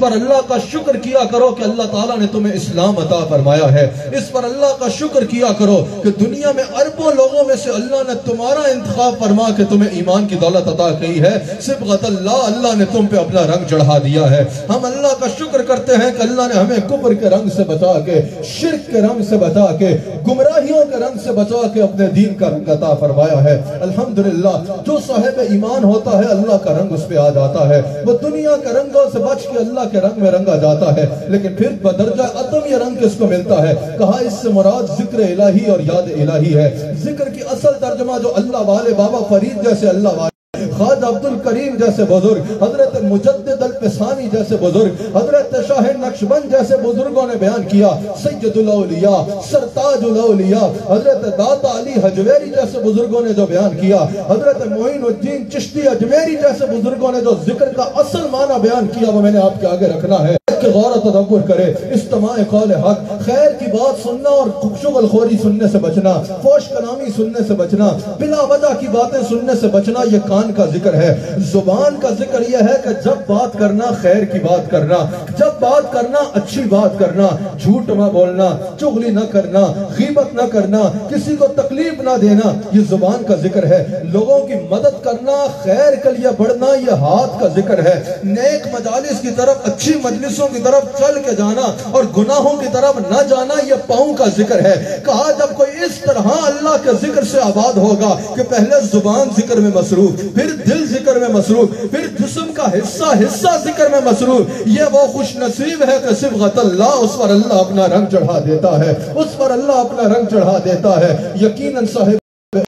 پر اللہ کا شکر کیا کرو کہ اللہ تعالیٰ نے تمہیں اسلام عطا فرمایا ہے. اس پر اللہ کا شکر کیا کرو کہ دنیا میں اربوں لوگوں میں سے اللہ نے تمہارا انتخاب فرما کے تمہیں ایمان کی دولت عطا کی ہے. صبغت اللہ، اللہ نے تم پہ اپنا رنگ چڑھا دیا ہے. ہم اللہ کا شکر کرتے ہیں کہ اللہ نے ہمیں کفر کے رنگ سے بچا کے، شرک کے رنگ سے بچا کے، گمراہیوں کے رنگ سے بچا کے اپنے دین کا رنگ عطا فرمایا ہے. الحمدللہ جو صاحب ایمان ہوتا ہے اللہ کا رنگ اس پہ آ جاتا ہے. وہ دنیا کے رنگوں سے بچ کے اللہ کے رنگ میں رنگا جاتا ہے. لیکن پھر بدرجہ عدم یہ رنگ کس کو ملتا ہے؟ کہا اس سے مراد ذکر الہی اور یاد الہی ہے. ذکر کی اصل ترجمہ جو اللہ والے، بابا فرید جیسے اللہ والے، خواجہ عبد الکریم جیسے بزرگ، حضرت مجدد الفسانی جیسے بزرگ، حضرت شاہ نقشبند جیسے بزرگوں نے بیان کیا، سید الاولیاء، سرتاج الاولیاء، حضرت داتا علی حجویری جیسے بزرگوں نے جو بیان کیا، حضرت معین الدین چشتی اجمیری جیسے بزرگوں نے جو ذکر کا اصل معنی بیان کیا، وہ میں نے آپ کے آگے رکھنا ہے کہ غور و تدبر کرے. استماع قول حق، خیر کی بات سننا اور شغل خوری سننے سے بچنا، فوش کلامی سننے سے بچنا، بلا وجہ کی باتیں سننے سے بچنا، یہ کان کا ذکر ہے. زبان کا ذکر یہ ہے کہ جب بات کرنا خیر کی بات کرنا، جب بات کرنا اچھی بات کرنا، جھوٹ نہ بولنا، چغلی نہ کرنا، غیبت نہ کرنا، کسی کو تکلیف نہ دینا، یہ زبان کا ذکر ہے. لوگوں کی مدد کرنا، خیر کے لیے بڑھنا، یہ ہاتھ کا ذکر ہے. نیک مجالس کی طرف، اچھی مجلسوں کی طرف چل کے جانا اور گناہوں کی طرف نہ جانا، یہ پاؤں کا ذکر ہے. کہا جب کوئی اس طرح اللہ کے ذکر سے آباد ہوگا کہ پہلے زبان ذکر میں مصروف، پھر دل ذکر میں مصروف، پھر جسم کا حصہ ذکر میں مصروف، یہ وہ خوش نصیب ہے کہ صبغت اللہ، اس پر اللہ اپنا رنگ چڑھا دیتا ہے، اس پر اللہ اپنا رنگ چڑھا دیتا ہے. یقیناً صاحب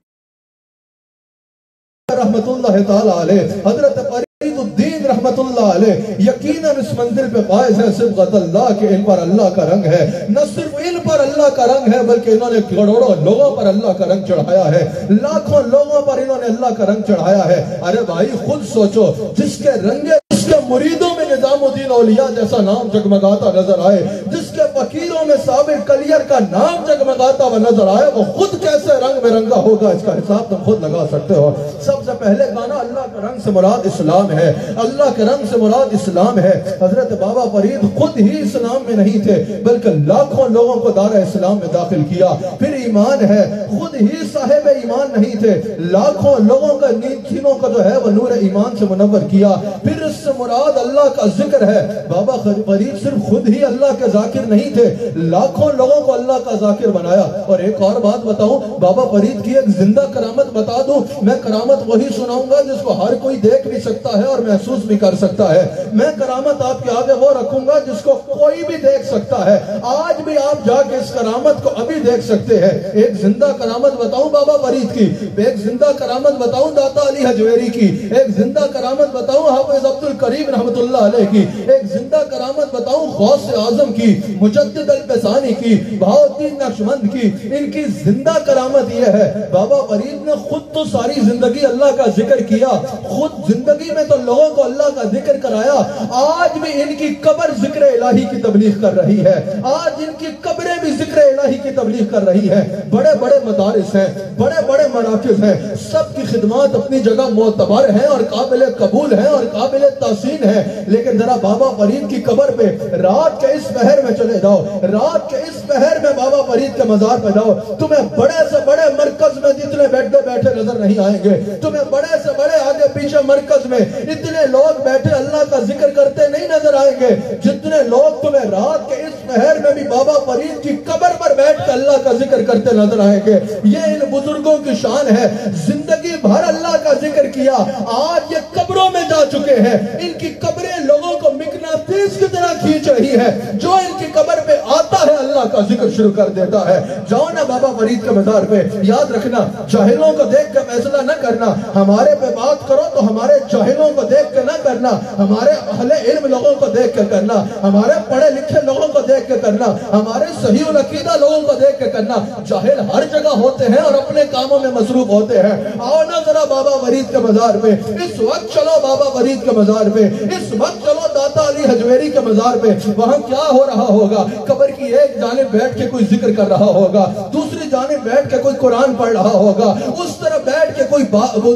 رحمت اللہ تعالی علیہ، حضرت فرید الدین رحمت اللہ علیہ یقیناً اس منزل پہ فائز ہے صبغت اللہ کہ ان پر اللہ کا رنگ ہے. نہ صرف ان پر اللہ کا رنگ ہے بلکہ انہوں نے کروڑوں لوگوں پر اللہ کا رنگ چڑھایا ہے، لاکھوں لوگوں پر انہوں نے اللہ کا رنگ چڑھایا ہے. ارے بھائی خود سوچو، جس کے رنگے، جس کے مریدوں میں نظام الدین اولیاء جیسا نام جگمگاتا نظر آئے، جس کے فقیروں میں صابر کلیر کا نام جگمگاتا ہوا نظر آئے، وہ خود کیسے رنگ میں رنگا ہوگا، اس کا حساب تم خود لگا سکتے ہو. سب سے پہلے گانا اللہ کے رنگ سے مراد اسلام ہے، اللہ کے رنگ سے مراد اسلام ہے. حضرت بابا فرید خود ہی اسلام میں نہیں تھے بلکہ لاکھوں لوگوں کو دار اسلام میں داخل کیا. پھر ایمان ہے، خود ہی صاحب ایمان نہیں تھے، لاکھوں لوگوں کا سینوں کا جو ہے وہ نور ایمان سے منور کیا. پھر اس سے مراد اللہ کا ذکر ہے. بابا فرید صرف خود ہی اللہ کے ذاکر نہیں تھے، لاکھوں لوگوں کو اللہ کا ذاکر بنایا. اور ایک اور بات بتاؤں، بابا فرید کی ایک زندہ کرامت بتا دوں. میں کرامت وہی سناؤں گا جس کو ہر کوئی دیکھ بھی سکتا ہے اور محسوس بھی کر سکتا ہے. میں کرامت آپ کے آگے وہ رکھوں گا جس کو کوئی بھی دیکھ سکتا ہے. آج بھی آپ جا کے اس کرامت کو ابھی دیکھ سکتے ہیں. ایک زندہ کرامت بتاؤں بابا فرید کی، ایک زندہ کرامت بتاؤں داتا علی حجویری کی، ایک زندہ کرامت بتاؤں حافظ عبد الکریم رحمت اللہ علیہ کی، ایک زندہ کرامت بتاؤں غوث اعظم کی، مجدد الفسانی کی، بہاؤالدین نقشبند کی. ان کی زندہ کرامت یہ ہے، بابا فرید نے خود تو ساری زندگی اللہ کا ذکر کیا، خود زندگی میں تو لوگوں کو اللہ کا ذکر کرایا. آج بھی ان کی قبر ذکر الہی کی تبلیغ کر رہی ہے، آج ان کی قبریں بھی ذکر الہی کی تبلیغ کر رہی ہے. بڑے بڑے مدارس ہیں، بڑے بڑے مراکز ہیں، سب کی خدمات اپنی جگہ معتبر ہیں اور قابل قبول ہیں اور قابل تحسین ہیں. لیکن ذرا بابا فرید کی قبر پہ رات کے اس پہر میں چلے جاؤ، رات کے اس پہر میں بابا فرید کے مزار پہ جاؤ، تمہیں بڑے سے بڑے مرکز میں جتنے بیٹھے نظر نہیں آئیں گے. تمہیں بڑے سے بڑے آگے پیچھے مرکز میں اتنے لوگ بیٹھے اللہ کا ذکر کرتے نہیں نظر آئیں گے جتنے لوگ تمہیں رات کے اس پہر میں بھی بابا فرید کی قبر پر بیٹھ کے اللہ کا ذکر کرتے نظر آئیں گے. یہ ان بزرگوں کی شان ہے، زندگی بھر اللہ کا ذکر کیا، آج یہ قبروں میں جا چکے ہیں. ان کی قبریں لوگوں کو مقناطیس کی طرح کھینچ رہی ہے، جو ان کی قبر پہ آتا ہے اللہ کا ذکر شروع کر دیتا ہے. جاؤ نا بابا فرید کے مزار پہ. یاد رکھنا، جاہلوں کو دیکھ کے فیصلہ نہ کرنا، ہمارے پہ بات کرو تو ہمارے جاہلوں کو دیکھ کے نہ کرنا، ہمارے اہل علم لوگوں کو دیکھ کے کرنا، ہمارے پڑھے لکھے لوگوں کو دیکھ کے کرنا، ہمارے صحیح العقیدہ لوگوں کو دیکھ کے کرنا. جاہل ہر جگہ ہوتے ہیں اور اپنے کاموں میں مصروف ہوتے ہیں. آؤ نا ذرا بابا فرید کے مزار پہ، اس وقت چلو بابا فرید کے مزار پہ، اس وقت چلو داتا علی حجویری کے مزار پہ. وہاں کیا ہو رہا ہوگا؟ قبر کی ایک جانب بیٹھ کے کوئی ذکر کر رہا ہوگا، دوسری جانب بیٹھ کے کوئی قرآن پڑھ رہا ہوگا، اس طرف بیٹھ کے کوئی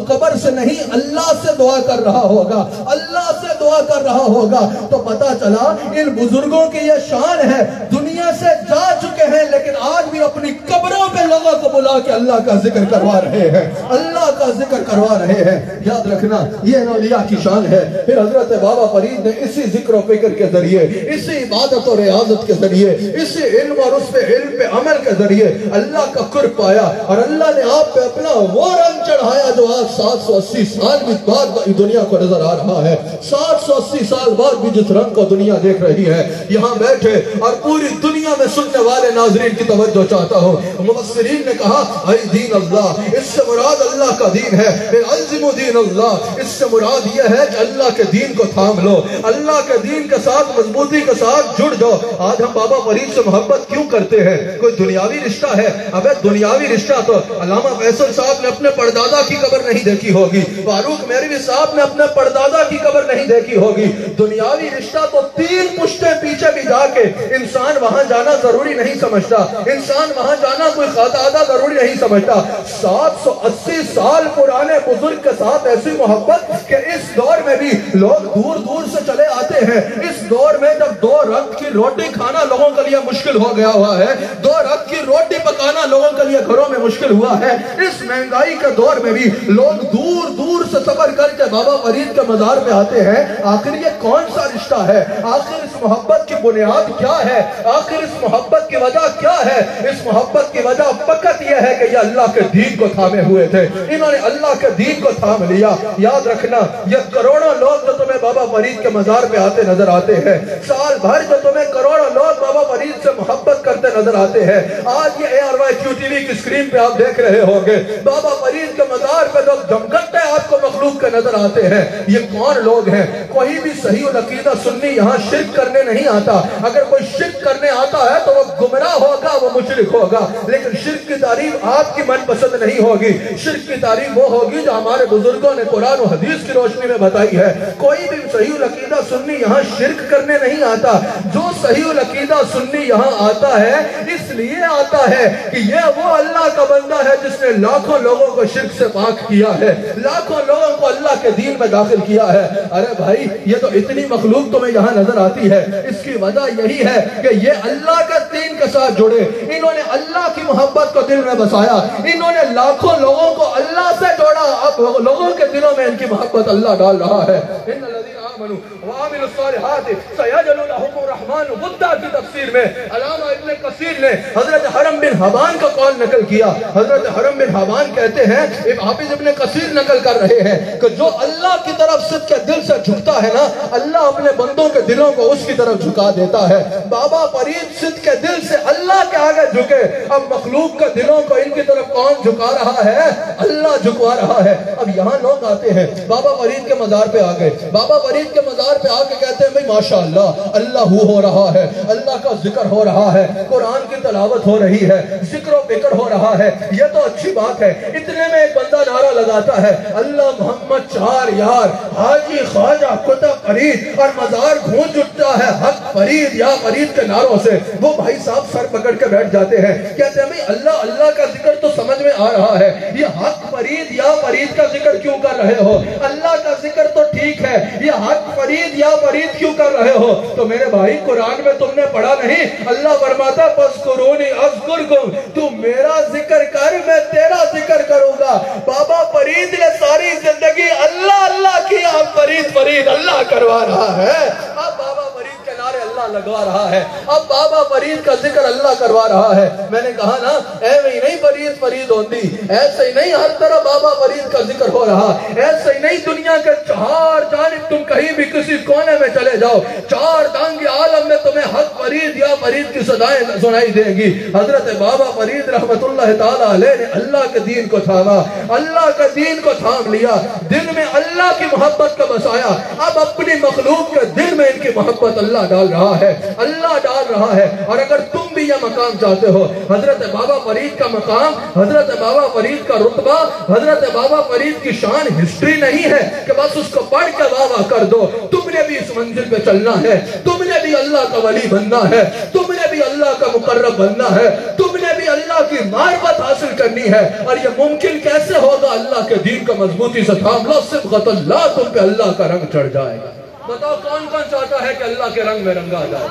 قبر سے نہیں اللہ سے دعا کر رہا ہوگا، اللہ سے دعا دعا کر رہا ہوگا تو پتا چلا ان بزرگوں کی یہ شان ہے، دنیا سے جا چکے ہیں لیکن آج بھی اپنی قبروں پہ لوگوں کو بلا کے اللہ کا ذکر کروا رہے ہیں، اللہ کا ذکر کروا رہے ہیں۔ یاد رکھنا یہ اولیاء کی شان ہے۔ پھر حضرت بابا فرید نے اسی ذکر و فکر کے ذریعے، اسی عبادت و ریاضت کے ذریعے، اسی علم اور اس پہ علم پہ عمل کے ذریعے اللہ کا قرب پایا، اور اللہ نے آپ پہ اپنا وہ رنگ چڑھایا جو آج 780 سال بھی بعد دنیا کو نظر آ رہا ہے۔ 780 سال بعد بھی جس رنگ کو دنیا دیکھ رہی ہے، یہاں بیٹھے اور پوری دنیا میں سننے والے ناظرین کی توجہ چاہتا ہوں۔ مفسرین نے کہا اے دین اللہ، اس سے مراد اللہ کا دین ہے، عظم دین اللہ، اس سے مراد یہ ہے کہ اللہ کے دین کو تھام لو، اللہ کے دین کے ساتھ مضبوطی کے ساتھ جڑ جاؤ۔ آج ہم بابا فرید سے محبت کیوں کرتے ہیں؟ کوئی دنیاوی رشتہ ہے؟ ابے دنیاوی رشتہ تو علامہ فیصل صاحب نے اپنے پردادا کی قبر نہیں دیکھی ہوگی، فاروق میروی صاحب نے اپنے پردادا کی قبر نہیں دیکھی ہوگی۔ دنیاوی رشتہ تو 3 پشتیں پیچھے بھی جا کے انسان وہاں جانا ضروری نہیں سمجھتا، انسان وہاں جانا کوئی خطادہ ضروری نہیں سمجھتا۔ 780 سال پرانے بزرگ کے ساتھ ایسی محبت کہ اس دور میں بھی لوگ دور دور سے چلے آتے ہیں۔ اس دور میں جب 2 رقت کی روٹی کھانا لوگوں کے لیے مشکل ہو گیا ہوا ہے، 2 رقت کی روٹی پکانا لوگوں کے لیے گھروں میں مشکل ہوا ہے، اس مہنگائی کے دور میں بھی لوگ دور دور سے سفر کر کے بابا فرید کے مزار پہ آتے ہیں۔ آخر یہ کون سا رشتہ ہے؟ آخر اس محبت کی بنیاد کیا ہے؟ آخر اس محبت کی وجہ کیا ہے؟ اس محبت کی وجہ فقط یہ ہے کہ یہ اللہ کے دین کو تھامے ہوئے تھے، انہوں نے اللہ کے دین کو تھام لیا۔ یاد رکھنا یہ کروڑوں لوگ جو تمہیں بابا فرید کے مزار پہ آتے نظر آتے ہیں، سال بھر جو تمہیں کروڑوں لوگ بابا فرید سے محبت کرتے نظر آتے ہیں، آج یہ ARYQ TV کی سکرین پہ آپ دیکھ رہے ہوں گے بابا فرید کے مزار پہ جو جمگٹے آپ کو مخلوق کے نظر آتے ہیں، یہ کون لوگ ہیں؟ کوئی بھی صحیح العقیدہ سنی یہاں شرک کرنے نہیں آتا۔ اگر کوئی شرک کرنے آتا ہے تو وہ گمراہ ہوگا، وہ مشرک ہوگا، لیکن شرک کی تعریف آپ کی من پسند نہیں ہوگی۔ شرک کی تعریف وہ ہوگی جو ہمارے بزرگوں نے قرآن و حدیث کی روشنی میں بتائی ہے۔ کوئی بھی صحیح العقیدہ سنی یہاں شرک کرنے نہیں آتا۔ جو صحیح العقیدہ سنی یہاں آتا ہے اس لیے آتا ہے کہ یہ وہ اللہ کا بندہ ہے جس نے لاکھوں لوگوں کو شرک سے پاک کیا ہے، لاکھوں لوگوں کو اللہ کے دین میں داخل کیا ہے۔ ارے بھائی یہ تو اتنی مخلوق تمہیں یہاں نظر آتی ہے، اس کی وجہ یہی ہے کہ یہ اللہ کے دین کے ساتھ جڑے، انہوں نے اللہ کی محبت کو دل میں بسایا، انہوں نے لاکھوں لوگوں کو اللہ سے جوڑا۔ اب لوگوں کے دلوں میں ان کی محبت اللہ ڈال رہا ہے۔ ان الذین آمنوا وعملوا الصالحات سیجعل لهم الرحمن ودا کی تفسیر میں علامہ ابن کثیر نے حضرت حرم بن حبان کا قول نقل کیا۔ حضرت حرم بن حبان کہتے ہیں، حافظ ابن کثیر نقل کر رہے ہیں کہ جو اللہ کی طرف صدق کے دل سے جھکتا ہے نا، اللہ اپنے بندوں کے دلوں کو اس کی طرف جھکا دیتا ہے۔ بابا فرید صدق کے دل سے اللہ کے آگے جھکے، اب مخلوق کے دلوں کو ان کی طرف کون جھکا رہا ہے؟ اللہ جھکوا رہا ہے۔ اب یہاں لوگ آتے ہیں بابا فرید کے مزار پہ آ گئے، بابا فرید کے مزار پہ آ کے کہتے ہیں بھئی ماشاءاللہ اللہ ہو رہا ہے، اللہ کا ذکر ہو رہا ہے، قرآن کی تلاوت ہو رہی ہے، ذکر و فکر ہو رہا ہے، یہ تو اچھی بات ہے۔ اتنے میں ایک بندہ نعرہ لگاتا ہے اللہ محمد 4 یار حاجی خواجہ کتب فرید، اور مزار گھوم جٹتا ہے حق فرید یا فرید کے نعروں سے۔ وہ بھائی صاحب سر پکڑ کے بیٹھ جاتے ہیں، کہتے ہیں بھئی اللہ اللہ کا ذکر تو سمجھ میں آ رہا ہے، یہ حق فرید یا فرید کا ذکر کیوں کر رہے ہو؟ اللہ کا ذکر تو ٹھیک ہے، یہ حق فرید یا فرید کیوں کر رہے ہو؟ تو میرے بھائی قرآن میں تم نے پڑھا نہیں، اللہ فرماتا فَاذْكُرُونِي أَذْكُرْكُمْ، تو میرا ذکر کر میں تیرا ذکر کروں گا۔ بابا فرید نے ساری زندگی اللہ اللہ کی، اب فرید فرید اللہ کروا رہا ہے، اب بابا فرید کے نعرے اللہ لگوا رہا ہے، اب بابا فرید کا ذکر اللہ کروا رہا ہے۔ میں نے کہا نا ایویں ہی نہیں فرید فرید ہوندی، ایسے ہی نہیں ہر طرح بابا فرید کا ذکر ہو رہا، ایسے ہی نہیں دنیا کے 4 جانب تم کہیں بھی کسی کونے میں چلے جاؤ، 4 دانگی عالم میں تمہیں حق فرید یا فرید کی صدائیں سنائی دیں گی۔ حضرت بابا فرید رحمت اللہ تعالیٰ علیہ نے اللہ کے دین کو تھاما، اللہ کے دین کو تھام لیا، دل میں اللہ کی محبت کا بسایا۔ اب اپنی مخلوق کے دل میں ان کی محبت اللہ ڈال رہا ہے، اللہ ڈال رہا ہے۔ اور اگر تم بھی یہ مقام چاہتے ہو، حضرت بابا فرید کا مقام، حضرت بابا فرید کا رتبہ، حضرت بابا فرید کی شان ہسٹری نہیں ہے کہ بس اس کو پڑھ کے واہ واہ کر دو۔ تم نے بھی اس منزل پہ چلنا ہے، تم نے بھی اللہ کا ولی بننا ہے، تم نے بھی اللہ کا مقرب بننا ہے، تم نے بھی اللہ کی معرفت حاصل کرنی ہے۔ اور یہ ممکن کیسے ہوگا؟ اللہ کے دین کا مضبوطی سے تھام لو، صبغت اللہ، تم پہ اللہ کا رنگ چڑھ جائے گا۔ بتاؤ کون کون چاہتا ہے کہ اللہ کے رنگ میں رنگا جائے؟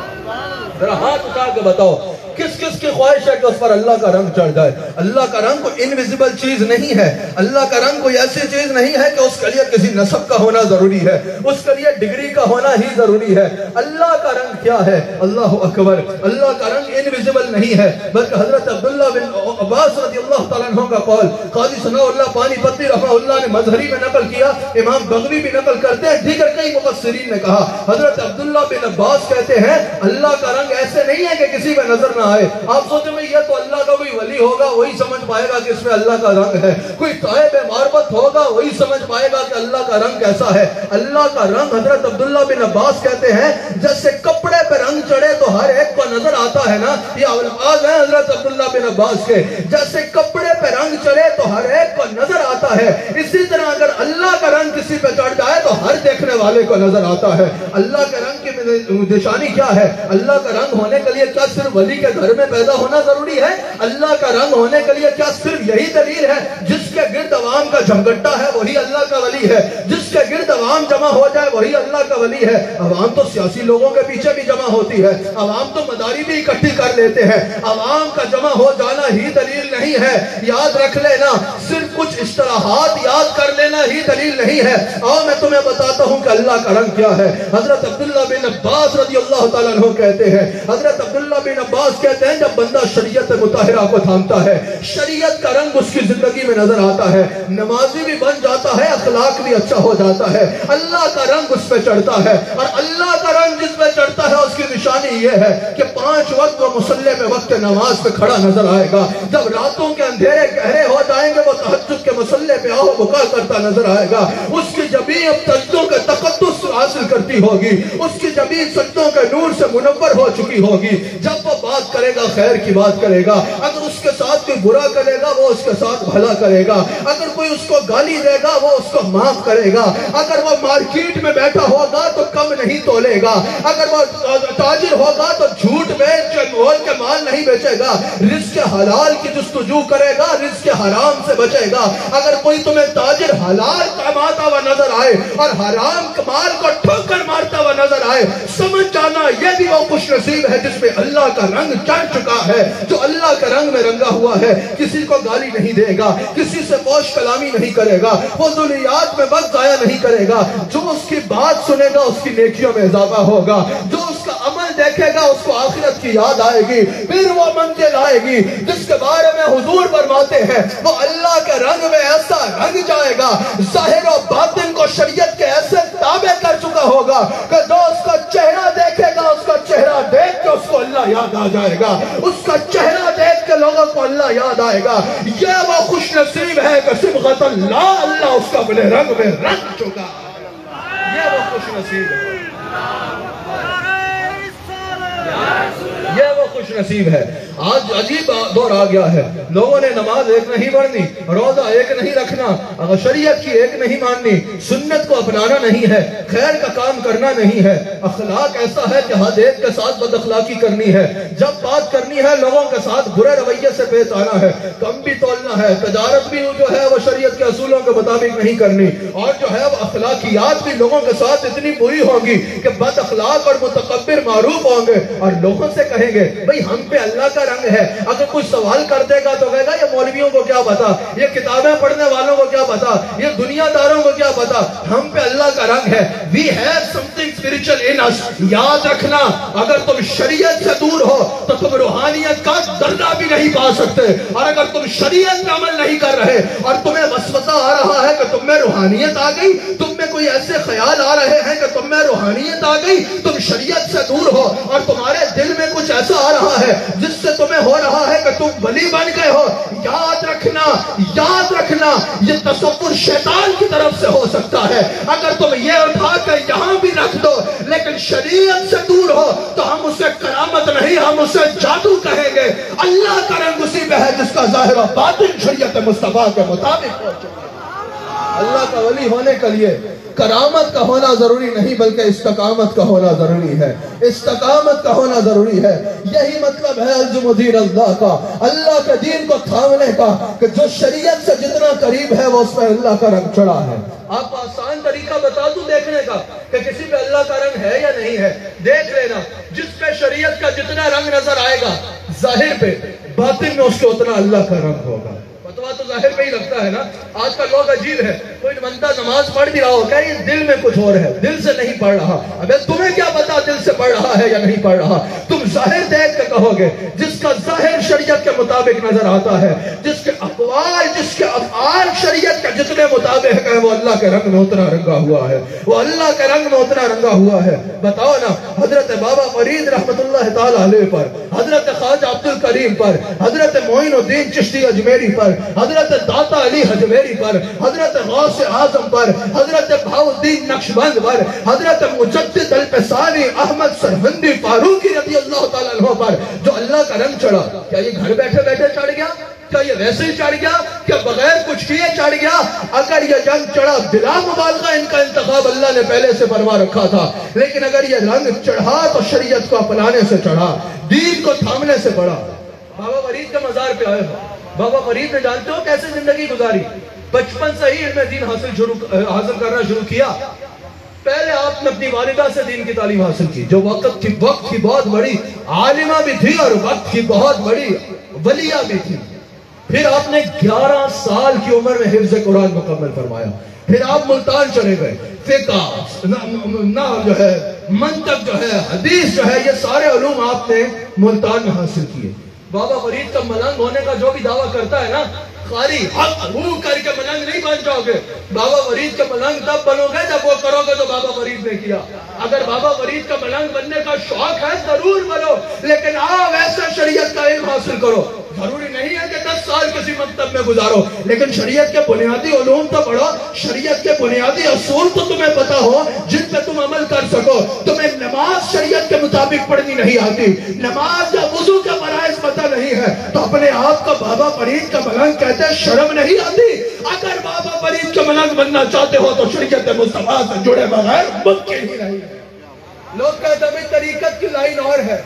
ذرا ہاتھ اٹھا کے بتاؤ کس کس کی خواہش ہے کہ اس پر اللہ کا رنگ چڑھ جائے؟ اللہ کا رنگ کوئی انویزیبل چیز نہیں ہے، اللہ کا رنگ کوئی ایسی چیز نہیں ہے کہ اس کے لیے کسی نسب کا ہونا ضروری ہے، اس کے لیے ڈگری کا ہونا ہی ضروری ہے۔ اللہ کا رنگ کیا ہے؟ اللہ اکبر، اللہ کا رنگ انویزیبل نہیں ہے، بلکہ حضرت عبداللہ بن عباس رضی اللہ تعالیٰ عنہ کا قول قاضی ثناء اللہ پانی پتی رحمہ اللہ نے مظہری میں نقل کیا، امام بغوی بھی نقل کرتے ہیں، دیگر کئی مفسرین نے کہا حضرت عبداللہ بن عباس کہتے ہیں اللہ کا رنگ ایسے نہیں ہے کہ کسی میں نظر نہ آئے۔ آپ سوچیں میں یہ تو اللہ کا کوئی ولی ہوگا وہی سمجھ پائے گا کہ اس میں اللہ کا رنگ ہے، کوئی صاحب معرفت ہوگا وہی سمجھ پائے گا کہ اللہ کا رنگ کیسا ہے۔ اللہ کا رنگ حضرت عبداللہ بن عباس کہتے ہیں جیسے کپڑے پہ رنگ چڑھے تو ہر ایک کو نظر آتا ہے نا، یہ الفاظ ہیں حضرت عبداللہ بن عباس کے، جیسے کپڑے پہ رنگ چڑھے تو ہر ایک کو نظر آتا ہے، اسی طرح اگر اللہ کا رنگ کسی پہ چڑھ جائے تو ہر دیکھنے والے کو نظر آتا ہے۔ اللہ کے رنگ کی نشانی کیا ہے؟ اللہ کا رنگ ہونے کے لیے کیا صرف ولی کے گھر میں پیدا ہونا ضروری ہے؟ اللہ کا رنگ ہونے کے لیے کیا صرف یہی دلیل ہے جس کے گرد عوام کا جھمگٹا ہے وہی اللہ کا ولی ہے، جس کے گرد عوام جمع ہو جائے وہی اللہ کا ولی ہے؟ عوام تو سیاسی لوگوں کے پیچھے بھی جمع ہوتی ہے، عوام تو مداری بھی اکٹھی کر لیتے ہیں، عوام کا جمع ہو جانا ہی دلیل نہیں ہے۔ یاد رکھ لینا، صرف کچھ اصطلاحات یاد کر لینا ہی دلیل نہیں ہے۔ اور میں تمہیں بتاتا ہوں کہ اللہ کا رنگ کیا ہے۔ حضرت عبداللہ بن عباس رضی اللہ تعالیٰ عنہ کہتے ہیں، حضرت عبداللہ بن عباس کہتے ہیں جب بندہ شریعت مطہرہ کو تھامتا ہے، شریعت کا رنگ اس کی زندگی میں نظر آتا ہے، نمازی بھی بن جاتا ہے، اخلاق بھی اچھا ہو جاتا ہے، اللہ کا رنگ اس پہ چڑھتا ہے۔ اور اللہ کا رنگ جس پہ چڑھتا ہے اس کی نشانی یہ ہے کہ 5 وقت وہ مصلی میں وقت نماز پہ کھڑا نظر آئے گا، جب راتوں کے اندھیرے گہرے ہو جائیں گے وہ تہجد کے مصلی پہ آہو بکا کرتا نظر آئے گا، اس کی جبین اب سجدوں کے تقدس حاصل کرتی ہوگی، اس کی جبین سجدوں کے نور سے منور ہو چکی ہوگی۔ جب وہ بات کرے گا خیر کی بات کرے گا، اگر اس کے ساتھ کوئی برا کرے گا وہ اس کے ساتھ بھلا کرے گا، اگر کوئی اس کو گالی دے گا وہ اس کو معاف کرے گا، اگر وہ مارکیٹ میں بیٹھا ہوگا تو کم نہیں تولے گا، اگر وہ تاجر ہوگا تو جھوٹ بیچ مول کے مال نہیں بیچے گا، رزق حلال کی جستجو کرے گا، رزق حرام سے بچے گا۔ اگر کوئی تمہیں تاجر حلال کماتا ہوا نظر آئے اور حرام مال کو ٹھوکر مارتا ہوا نظر آئے، سمجھ جانا یہ بھی وہ خوش نصیب ہے جس میں اللہ کا رنگ چڑھ چکا ہے، جو اللہ کے رنگ میں رنگا ہوا ہے، کسی کو گالی نہیں دے گا، کسی سے پوش کلامی نہیں کرے گا، فضولیات میں وقت ضائع نہیں کرے گا، جو اس کی بات سنے گا اس کی نیکیوں میں اضافہ ہوگا، جو اس کا عمل دیکھے گا اس کو آخرت کی یاد آئے گی، پھر وہ منزل آئے گی جس کے بارے میں حضور فرماتے ہیں وہ اللہ کے رنگ میں ایسا رنگ جائے گا، ظاہر و باطن کو شریعت کے ایسے تابع کر چکا ہوگا کہ جو اس کا چہرہ دیکھے گا اس کا چہرہ دیکھ کے اس کو اللہ یاد آ جائے گا، اس کا چہرہ دیکھ کے لوگوں کو اللہ یاد آئے گا۔ یہ وہ خوش نصیب ہے کہ صبغۃ اللہ، اللہ اس کا اپنے رنگ میں رنگ چکا، یہ وہ خوش نصیب ہے، یہ وہ خوش نصیب ہے۔ آج عجیب دور آ گیا ہے، لوگوں نے نماز ایک نہیں پڑھنی، روزہ ایک نہیں رکھنا، شریعت کی ایک نہیں ماننی، سنت کو اپنانا نہیں ہے، خیر کا کام کرنا نہیں ہے، اخلاق ایسا ہے کہ ہر ایک کے ساتھ بد اخلاقی کرنی ہے، جب بات کرنی ہے لوگوں کے ساتھ برے رویے سے پیش آنا ہے، کم بھی تولنا ہے، تجارت بھی جو ہے وہ شریعت کے اصولوں کے مطابق نہیں کرنی، اور جو ہے وہ اخلاقیات بھی لوگوں کے ساتھ اتنی بری ہوگی کہ بد اخلاق اور متکبر معروف ہوں گے اور لوگوں سے کہیں گے بھئی ہم پہ اللہ کا رنگ ہے۔ اگر کچھ سوال کر دے گا تو کہے گا یہ مولویوں کو کیا پتا، یہ کتابیں پڑھنے والوں کو کیا پتا، یہ دنیا داروں کو کیا پتا، ہم پہ اللہ کا رنگ ہے۔ We have something spiritual in us۔ یاد رکھنا اگر تم شریعت سے دور ہو تو تم روحانیت کا درجہ بھی نہیں پا سکتے، اور اگر تم شریعت میں عمل نہیں کر رہے اور تمہیں وسوسہ آ رہا ہے کہ تم میں روحانیت آ گئی، تم میں کوئی ایسے خیال آ رہے ہیں کہ تم میں روحانیت آ گئی، تم شریعت سے دور ہو اور تمہارے دل میں کچھ ایسا آ رہا ہے جس سے تمہیں ہو رہا ہے کہ تم ولی بن گئے ہو، یاد رکھنا یہ تصور شیطان کی طرف سے ہو سکتا ہے۔ اگر تم یہ اٹھا کر یہاں بھی رکھ دو لیکن شریعت سے دور ہو تو ہم اسے کرامت نہیں ہم اسے جادو کہیں گے۔ اللہ کا رنگ اسی پہ ہے جس کا ظاہر و باطن شریعت مصطفیٰ کے مطابق ہو چکا۔ اللہ کا ولی ہونے کے لیے کرامت کا ہونا ضروری نہیں بلکہ استقامت کا ہونا ضروری ہے، استقامت کا ہونا ضروری ہے۔ یہی مطلب ہے الزم دین اللہ کا، اللہ کے دین کو تھامنے کا، کہ جو شریعت سے جتنا قریب ہے وہ اس پہ اللہ کا رنگ چڑھا ہے۔ آپ کو آسان طریقہ بتا دوں دیکھنے کا کہ کسی پہ اللہ کا رنگ ہے یا نہیں ہے؟ دیکھ لینا، جس پہ شریعت کا جتنا رنگ نظر آئے گا ظاہر پہ، باطن میں اس کو اتنا اللہ کا رنگ ہوگا۔ فتویٰ تو ظاہر پہ ہی لگتا ہے نا۔ آج کل لوگ عجیب ہے، کوئی بندہ نماز پڑھ بھی رہا ہو کہ یہ دل میں کچھ اور ہے، دل سے نہیں پڑھ رہا۔ ابے تمہیں کیا پتا دل سے پڑھ رہا ہے یا نہیں پڑھ رہا؟ تم ظاہر دیکھ کے کہو گے۔ جس کا ظاہر شریعت کے مطابق نظر آتا ہے، جس کے اقوال، جس کے افعال شریعت کے جتنے مطابق ہے، وہ اللہ کے رنگ میں اتنا رنگا ہوا ہے، وہ اللہ کے رنگ میں اتنا رنگا ہوا ہے۔ بتاؤ نا، حضرت بابا فرید رحمت اللہ تعالی علیہ پر، حضرت خواجہ عبد الکریم پر، حضرت معین الدین چشتی اجمیری پر، حضرت داتا علی حجویری پر، حضرت غوث اعظم پر، حضرت بہاؤ الدین نقشبند پر، حضرت مجدد الفسانی احمد سرہندی فاروقی رضی اللہ تعالیٰ عنہ پر جو اللہ کا رنگ چڑھا، کیا یہ گھر بیٹھے بیٹھے چڑھ گیا؟ کیا یہ ویسے ہی چڑھ گیا؟ کیا بغیر کچھ کیے چڑھ گیا؟ اگر یہ رنگ چڑھا بلا مبالغہ، ان کا انتخاب اللہ نے پہلے سے فرما رکھا تھا، لیکن اگر یہ رنگ چڑھا تو شریعت کو اپنانے سے چڑھا، دین کو تھامنے سے پڑا۔ بابا فرید کے مزار پہ آئے ہو، بابا فرید نے جانتے ہو کیسے زندگی گزاری؟ بچپن سے ہی علم دین حاصل کرنا شروع کیا۔ پہلے آپ نے اپنی والدہ سے دین کی تعلیم حاصل کی، جو وقت کی بہت بڑی عالمہ بھی تھی اور وقت کی بہت بڑی ولیہ بھی تھی۔ پھر آپ نے 11 سال کی عمر میں حفظ قرآن مکمل فرمایا۔ پھر آپ ملتان چلے گئے، فقہ، نحو جو ہے، منطق جو ہے، حدیث جو ہے، یہ سارے علوم آپ نے ملتان میں حاصل کیے۔ بابا فرید کا ملنگ ہونے کا جو بھی دعویٰ کرتا ہے نا، قاری حق ہو کر کے ملنگ نہیں بن جاؤ گے۔ بابا فرید کا ملنگ تب بنو گے جب وہ کرو گے جو بابا فرید نے کیا۔ اگر بابا فرید کا ملنگ بننے کا شوق ہے ضرور بنو، لیکن آؤ ایسے شریعت کا علم حاصل کرو۔ ضروری نہیں ہے کہ 10 سال کسی مکتب میں گزارو، لیکن شریعت کے بنیادی علوم تو پڑھو، شریعت کے بنیادی اصول تو تمہیں پتا ہو جن پہ تم عمل کر سکو۔ تمہیں نماز شریعت کے مطابق پڑھنی نہیں آتی، نماز یا وضو کے فرائض پتہ نہیں ہے، تو اپنے آپ کو بابا فرید کا ملنگ کہتے ہیں، شرم نہیں آتی؟ اگر بابا فرید کا ملنگ بننا چاہتے ہو تو شریعت مصطفیٰ سے جڑے بغیر ممکن ہی نہیں ہے۔ لوگ کہتے ہیں طریقت کی لائن اور ہے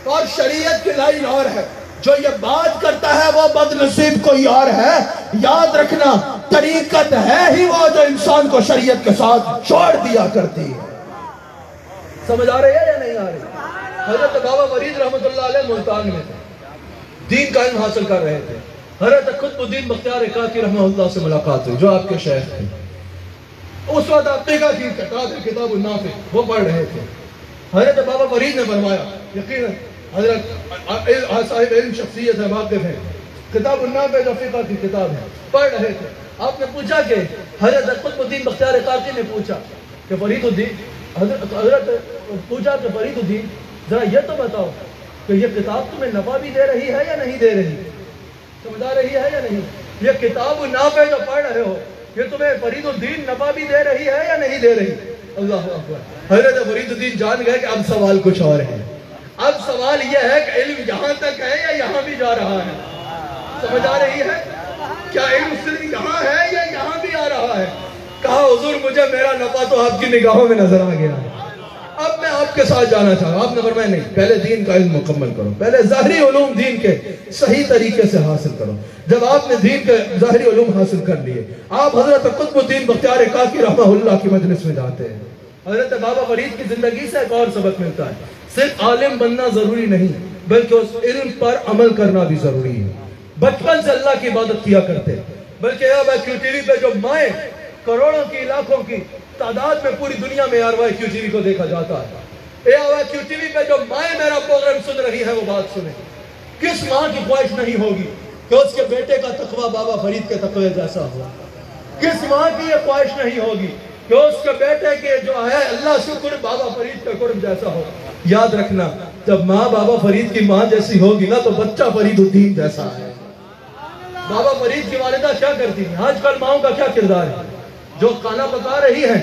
اور شریعت کی لائن اور ہے، جو یہ بات کرتا ہے وہ بد نصیب کوئی اور ہے۔ یاد رکھنا، طریقت ہے ہی وہ جو انسان کو شریعت کے ساتھ چھوڑ دیا کرتی ہے۔ سمجھ آ رہی ہے یا نہیں آ رہی؟ حضرت بابا فرید رحمت اللہ علیہ ملتان میں تھے، دین کا علم حاصل کر رہے تھے۔ حضرت قطب الدین بختیار کاکی رحمہ اللہ سے ملاقات ہوئی، جو آپ کے شیخ تھے۔ اس وقت آپ کا کی کتاب ہے کتاب النافع، وہ پڑھ رہے تھے۔ حضرت بابا فرید نے فرمایا، یقیناً حضرت صاحب علم شخصیت ہے، واقف ہے، کتاب النافع جو فقہ کی کتاب ہے، پڑھ رہے تھے۔ آپ نے پوچھا کہ حضرت قطب الدین بختیار کاکی نے پوچھا کہ فرید الدین، حضرت پوچھا کہ فرید الدین ذرا یہ تو بتاؤ کہ یہ کتاب تمہیں نفع بھی دے رہی ہے یا نہیں دے رہی؟ سمجھ آ رہی ہے یا نہیں؟ یہ کتاب النافع جو پڑھ رہے ہو، یہ تمہیں فرید الدین نفع بھی دے رہی ہے یا نہیں دے رہی؟ اللہ اکبر۔ حضرت فرید الدین جان گئے کہ اب سوال کچھ اور ہے۔ اب سوال یہ ہے کہ علم یہاں تک ہے یا یہاں بھی جا رہا ہے؟ سمجھ آ رہی ہے؟ کیا علم صرف یہاں ہے یا یہاں بھی آ رہا ہے؟ کہا حضور مجھے میرا نفع تو آپ کی نگاہوں میں نظر آ گیا ہے، اب میں آپ کے ساتھ جانا چاہوں۔ آپ نے فرمایا نہیں، پہلے دین کا علم مکمل کرو، پہلے ظاہری علوم دین کے صحیح طریقے سے حاصل کرو۔ جب آپ نے دین کے ظاہری علوم حاصل کر لیے، آپ حضرت قطب الدین بختیار کاکی رحمہ اللہ کی مجلس میں جاتے ہیں۔ حضرت بابا فرید کی زندگی سے ایک اور سبق ملتا ہے، صرف عالم بننا ضروری نہیں بلکہ اس علم پر عمل کرنا بھی ضروری ہے۔ بچپن سے اللہ کی عبادت کیا کرتے، بلکہ اب کیو ٹی وی پہ جو مائیں کروڑوں کی لاکھوں کی تعداد میں پوری دنیا میں کیو ٹی وی کو دیکھا جاتا ہے، کیو ٹی وی پہ جو مائیں میرا پروگرام سن رہی ہے وہ بات سنیں۔ کس ماں کی خواہش نہیں ہوگی کہ اس کے بیٹے کا تقوی بابا فرید کے تقوی جیسا ہو؟ کس ماں کی یہ خواہش نہیں ہوگی کہ اس کے بیٹے کے جو ہے اللہ سے قرب بابا فرید کا قرب جیسا ہو؟ یاد رکھنا، جب ماں بابا فرید کی ماں جیسی ہوگی نا تو بچہ فرید الدین جیسا ہے۔ بابا فرید کی والدہ کیا کرتی ہیں؟ آج کل ماؤں کا کیا کردار ہے؟ جو کھانا پکا رہی ہے،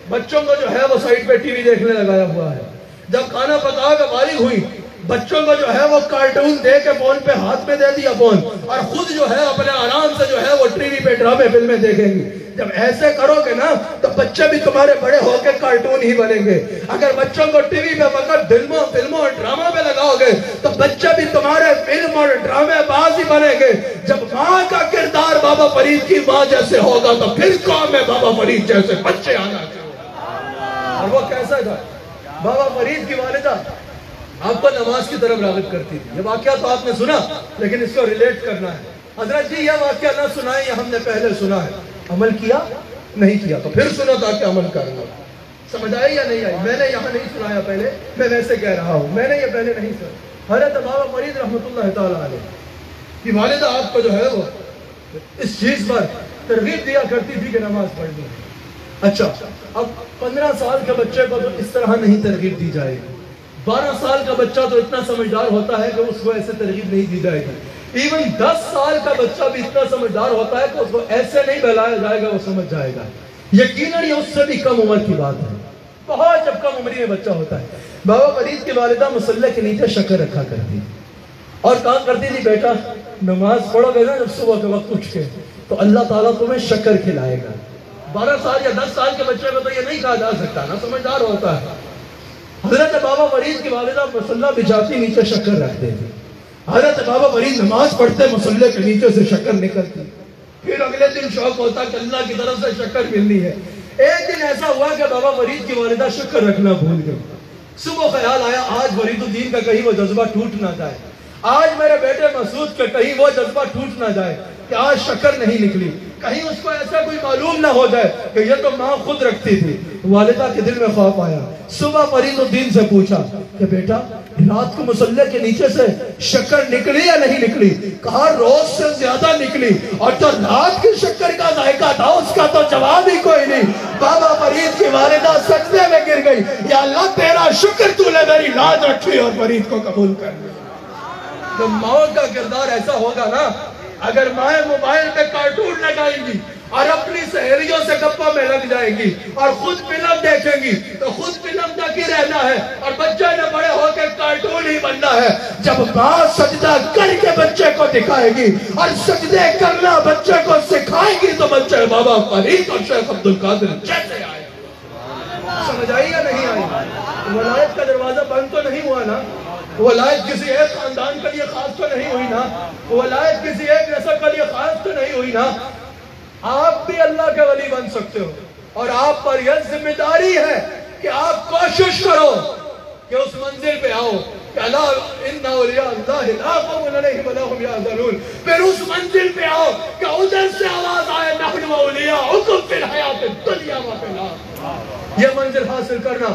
بچوں کو جو ہے وہ سائیڈ پہ ٹی وی دیکھنے لگایا ہوا ہے۔ جب کھانا پکا کے فارغ ہوئی، بچوں کو جو ہے وہ کارٹون دے کے فون پہ ہاتھ میں دے دیا فون، اور خود جو ہے اپنے آرام سے جو ہے وہ ٹی وی پہ ڈرامے فلمیں دیکھیں گی۔ جب ایسے کرو گے نا تو بچے بھی تمہارے بڑے ہو کے کارٹون ہی بنیں گے۔ اگر بچوں کو ٹی وی پہ فقط فلموں اور ڈرامہ پہ لگاؤ گے تو بچے بھی تمہارے فلم اور ڈرامے باز ہی بنیں گے۔ جب ماں کا کردار بابا فرید کی ماں جیسے ہوگا تو پھر قوم میں بابا فرید جیسے بچے آنا چاہیے۔ اور وہ کیسا تھا؟ بابا فرید کی والدہ آپ کو نماز کی طرف راغب کرتی تھی. یہ واقعہ تو آپ نے سنا لیکن اس کو ریلیٹ کرنا ہے. حضرت جی یہ واقعہ نہ سنائیں، یہ ہم نے پہلے سنا ہے، عمل کیا نہیں کیا تو پھر سنو تاکہ عمل کرنا. سمجھ آئی یا نہیں آئی؟ میں نے یہاں نہیں سنایا پہلے، میں ویسے کہہ رہا ہوں، میں نے یہ پہلے نہیں سنا. حضرت بابا فرید رحمۃ اللہ تعالیٰ علیہ کی والدہ آپ کو جو ہے وہ اس چیز پر ترغیب دیا کرتی تھی کہ نماز پڑھنی ہے. اچھا اب 15 سال کے بچے کو تو اس طرح نہیں ترغیب دی جائے گی. 12 سال کا بچہ تو اتنا سمجھدار ہوتا ہے کہ اس کو ایسے ترغیب نہیں دی جائے گی. ایون 10 سال کا بچہ بھی اتنا سمجھدار ہوتا ہے کہ اس کو ایسے نہیں بہلایا جائے گا، وہ سمجھ جائے گا. یقیناً یہ اس سے بھی کم عمر کی بات ہے، بہت جب کم عمری میں بچہ ہوتا ہے. بابا فرید کی والدہ مصلی کے نیچے شکر رکھا کرتی اور کہا کرتی تھی بیٹا نماز پڑھو گے نا جب صبح کے وقت اٹھ کے تو اللہ تعالیٰ تمہیں شکر کھلائے گا. 12 سال یا 10 سال کے بچے کو تو یہ نہیں کہا جا سکتا نا، سمجھدار ہوتا ہے. حضرت بابا فرید کی والدہ مصلی بچھاتی نیچے شکر رکھتے تھے. حضرت بابا فرید نماز پڑھتے مصلی کے نیچے سے شکر نکلتی. پھر اگلے دن شوق ہوتا کہ اللہ کی طرف سے شکر ملنی ہے. ایک دن ایسا ہوا کہ بابا فرید کی والدہ شکر رکھنا بھول گئی. صبح خیال آیا آج فرید الدین کا کہیں وہ جذبہ ٹوٹ نہ جائے، آج میرے بیٹے مسعود کا کہیں وہ جذبہ ٹوٹ نہ جائے کہ آج شکر نہیں نکلی، کہیں اس کو ایسا کوئی معلوم نہ ہو جائے کہ یہ تو ماں خود رکھتی تھی. والدہ کے دل میں خوف آیا. صبح فرید الدین سے پوچھا کہ بیٹا رات کو مصلی کے نیچے سے شکر نکلی یا نہیں نکلی؟ کہا روز سے زیادہ نکلی، اور جو رات کی شکر کا ذائقہ تھا اس کا تو جواب ہی کوئی نہیں. بابا فرید کی والدہ سجدے میں گر گئی، یا اللہ تیرا شکر تو نے میری لاج رکھی اور فرید کو قبول کر لیا. تو ماں کا کردار ایسا ہوگا نا، اگر مائیں موبائل پہ کارٹون لگائیں گی اور اپنی سہیلیوں سے گپوں میں لگ جائیں گی اور خود فلم دیکھیں گی تو خود فلم تک ہی رہنا ہے اور بچے نے بڑے ہو کے کارٹون ہی بننا ہے. جب ماں سجدہ کر کے بچے کو دکھائے گی اور سجدے کرنا بچے کو سکھائے گی تو بچے بابا فرید اور شیخ عبدالقادر جیسے آئے. سمجھ آئی یا نہیں آئی؟ ولایت کا دروازہ بند تو نہیں ہوا نا، ولایت کسی ایک خاندان کے لیے خاص تو نہیں ہوئی نا، ولایت کسی ایک نسل کے لیے خاص تو نہیں ہوئی نا. آپ بھی اللہ کے ولی بن سکتے ہو اور آپ پر یہ ذمہ داری ہے کہ آپ کوشش کرو کہ اس منزل پہ آؤ کہ الا ان اولیاء اللہ لا خوف علیہم ولا هم یحزنون. پھر اس منزل پہ آؤ کہ ادھر سے آواز آئے نحن اولیاؤکم فی الحیات الدنیا و فی الآخرہ. یہ منزل حاصل کرنا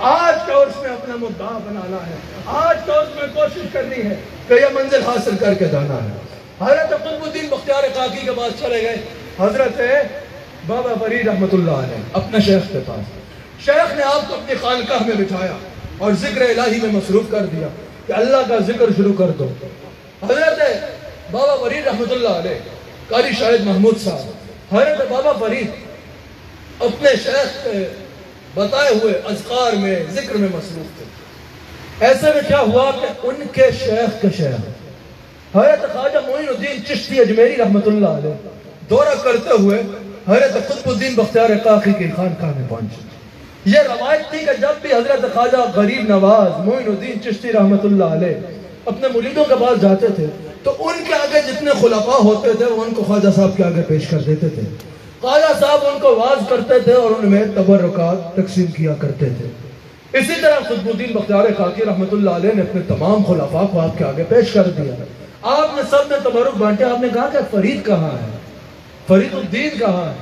آج کا عرص میں اپنا مدعا بنانا ہے، آج کا عرص میں کوشش کرنی ہے کہ یہ منزل حاصل کر کے جانا ہے. حضرت قطب الدین بختیار کاکی کے پاس چلے گئے حضرت بابا فرید رحمۃ اللہ علیہ اپنے شیخ کے پاس. شیخ نے آپ کو اپنی خانقاہ میں بٹھایا اور ذکر الہی میں مصروف کر دیا کہ اللہ کا ذکر شروع کر دو. حضرت بابا فرید رحمۃ اللہ علیہ قاری شاہد محمود صاحب حضرت بابا فرید اپنے شیخ کے بتائے ہوئے اذکار میں ذکر میں مصروف تھے. ایسے میں کیا ہوا کہ ان کے شیخ کے شیخ حضرت خواجہ معین الدین چشتی اجمیری رحمۃ اللہ علیہ دورہ کرتے ہوئے حضرت قطب الدین بختیار کاکی کی خانقاہ میں پہنچے. یہ روایت تھی کہ جب بھی حضرت خواجہ غریب نواز معین الدین چشتی رحمۃ اللہ علیہ اپنے مریدوں کے پاس جاتے تھے تو ان کے آگے جتنے خلفاء ہوتے تھے وہ ان کو خواجہ صاحب کے آگے پیش کر دیتے تھے. خواجہ صاحب ان کو واز کرتے تھے اور ان میں تبرکات تقسیم کیا کرتے تھے. اسی طرح قطب الدین بختیار کاکی رحمۃ اللہ علیہ نے اپنے تمام خلفاء کو آپ کے آگے پیش کر دیا. آپ نے سب نے تبرک بانٹے. آپ نے کہا کہ فرید کہاں ہے، فرید الدین کہاں ہے؟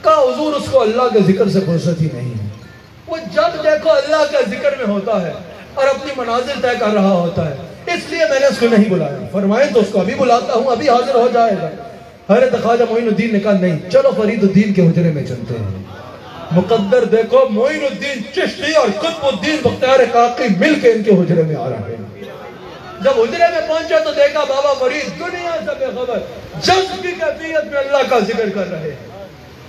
کہا حضور اس کو اللہ کے ذکر سے فرصت ہی نہیں ہے، وہ جب دیکھو اللہ کے ذکر میں ہوتا ہے اور اپنی منازل طے کر رہا ہوتا ہے، اس لیے میں نے اس کو نہیں بلایا. فرمائیں تو اس کو ابھی بلاتا ہوں، ابھی حاضر ہو جائے گا. حضرت خواجہ معین الدین نے کہا نہیں، چلو فرید الدین کے حجرے میں چلتے ہیں. مقدر دیکھو معین الدین چشتی اور قطب الدین بختیار کاکی مل کے ان کے حجرے میں آ رہے ہیں. جب حجرے میں پہنچے تو دیکھا بابا فرید دنیا سے بے خبر جذب کی کیفیت میں اللہ کا ذکر کر رہے ہیں.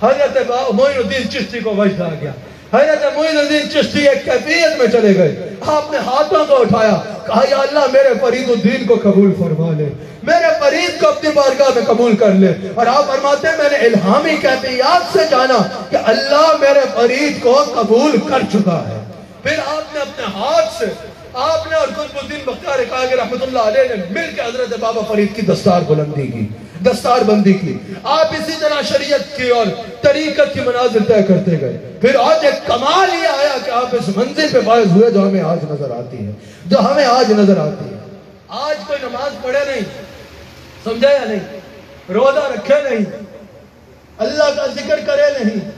حضرت معین الدین چشتی کو وجد آ گیا. حضرت معین الدین چشتی ایک کیفیت میں چلے گئے. آپ نے ہاتھوں کو اٹھایا، کہا یا اللہ میرے فرید الدین کو قبول فرما لے، میرے فرید کو اپنی بارگاہ میں قبول کر لے. اور آپ فرماتے ہیں میں نے الہامی کیفیات سے جانا کہ اللہ میرے فرید کو قبول کر چکا ہے. پھر آپ نے اپنے ہاتھ سے آپ نے اور قطب الدین بختیار کاکی رحمۃ اللہ علیہ نے مل کے حضرت بابا فرید کی دستار بلندی کی. دستار بندی کی، آپ اسی طرح شریعت کی اور طریقت کی منازل طے کرتے گئے. پھر آج ایک کمال یہ آیا کہ آپ اس منزل پہ فائز ہوئے جو ہمیں آج نظر آتی ہے، جو ہمیں آج نظر آتی ہے. آج کوئی نماز پڑھے نہیں، سمجھا یا نہیں، روزہ رکھے نہیں، اللہ کا ذکر کرے نہیں،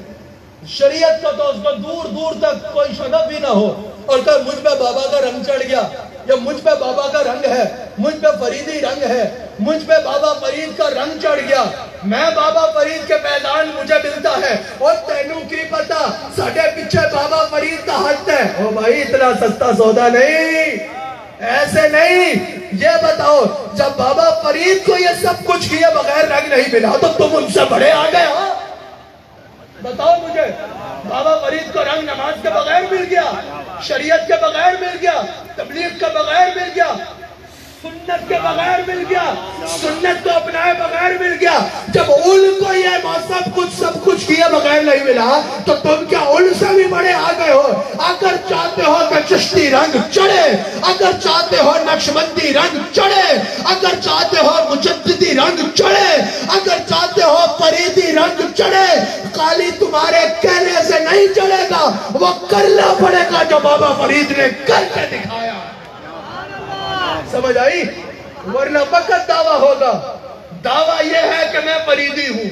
شریعت کا تو اس کو دور دور تک کوئی شغف بھی نہ ہو، اور کہ مجھ پہ بابا کا رنگ چڑھ گیا، یا مجھ پہ بابا کا رنگ ہے، مجھ پہ فریدی رنگ ہے، مجھ پہ بابا فرید کا رنگ چڑھ گیا، میں بابا فرید کے میدان مجھے ملتا ہے، اور تینوں کی پتا ساڑھے پیچھے بابا فرید کا ہاتھ ہے. او بھائی اتنا سستا سودا نہیں، ایسے نہیں. یہ بتاؤ جب بابا فرید کو یہ سب کچھ کیے بغیر رنگ نہیں ملا تو تم ان سے بڑے آ گئے ہو؟ بتاؤ مجھے. بابا فرید کو رنگ نماز کے بغیر مل گیا، شریعت کے بغیر مل گیا، تبلیغ کے بغیر مل گیا، سنت کے بغیر مل گیا، سنت کو اپنائے بغیر مل گیا. جب ان کو یہ سب کچھ کیے بغیر نہیں ملا تو تم کیا ان سے بھی بڑے آ گئے ہو؟ اگر چاہتے ہو کہ چشتی رنگ چڑھے، اگر چاہتے ہو نقشبندی رنگ چڑھے، اگر چاہتے ہو مجددی رنگ چڑھے، اگر چاہتے ہو فریدی رنگ چڑھے، خالی تمہارے کہنے سے نہیں چڑھے گا، وہ کرنا پڑے گا جو بابا فرید نے کر کے دکھایا. سمجھ آئی؟ ورنہ فقط دعویٰ ہوگا. دعویٰ یہ ہے کہ میں فریدی ہوں،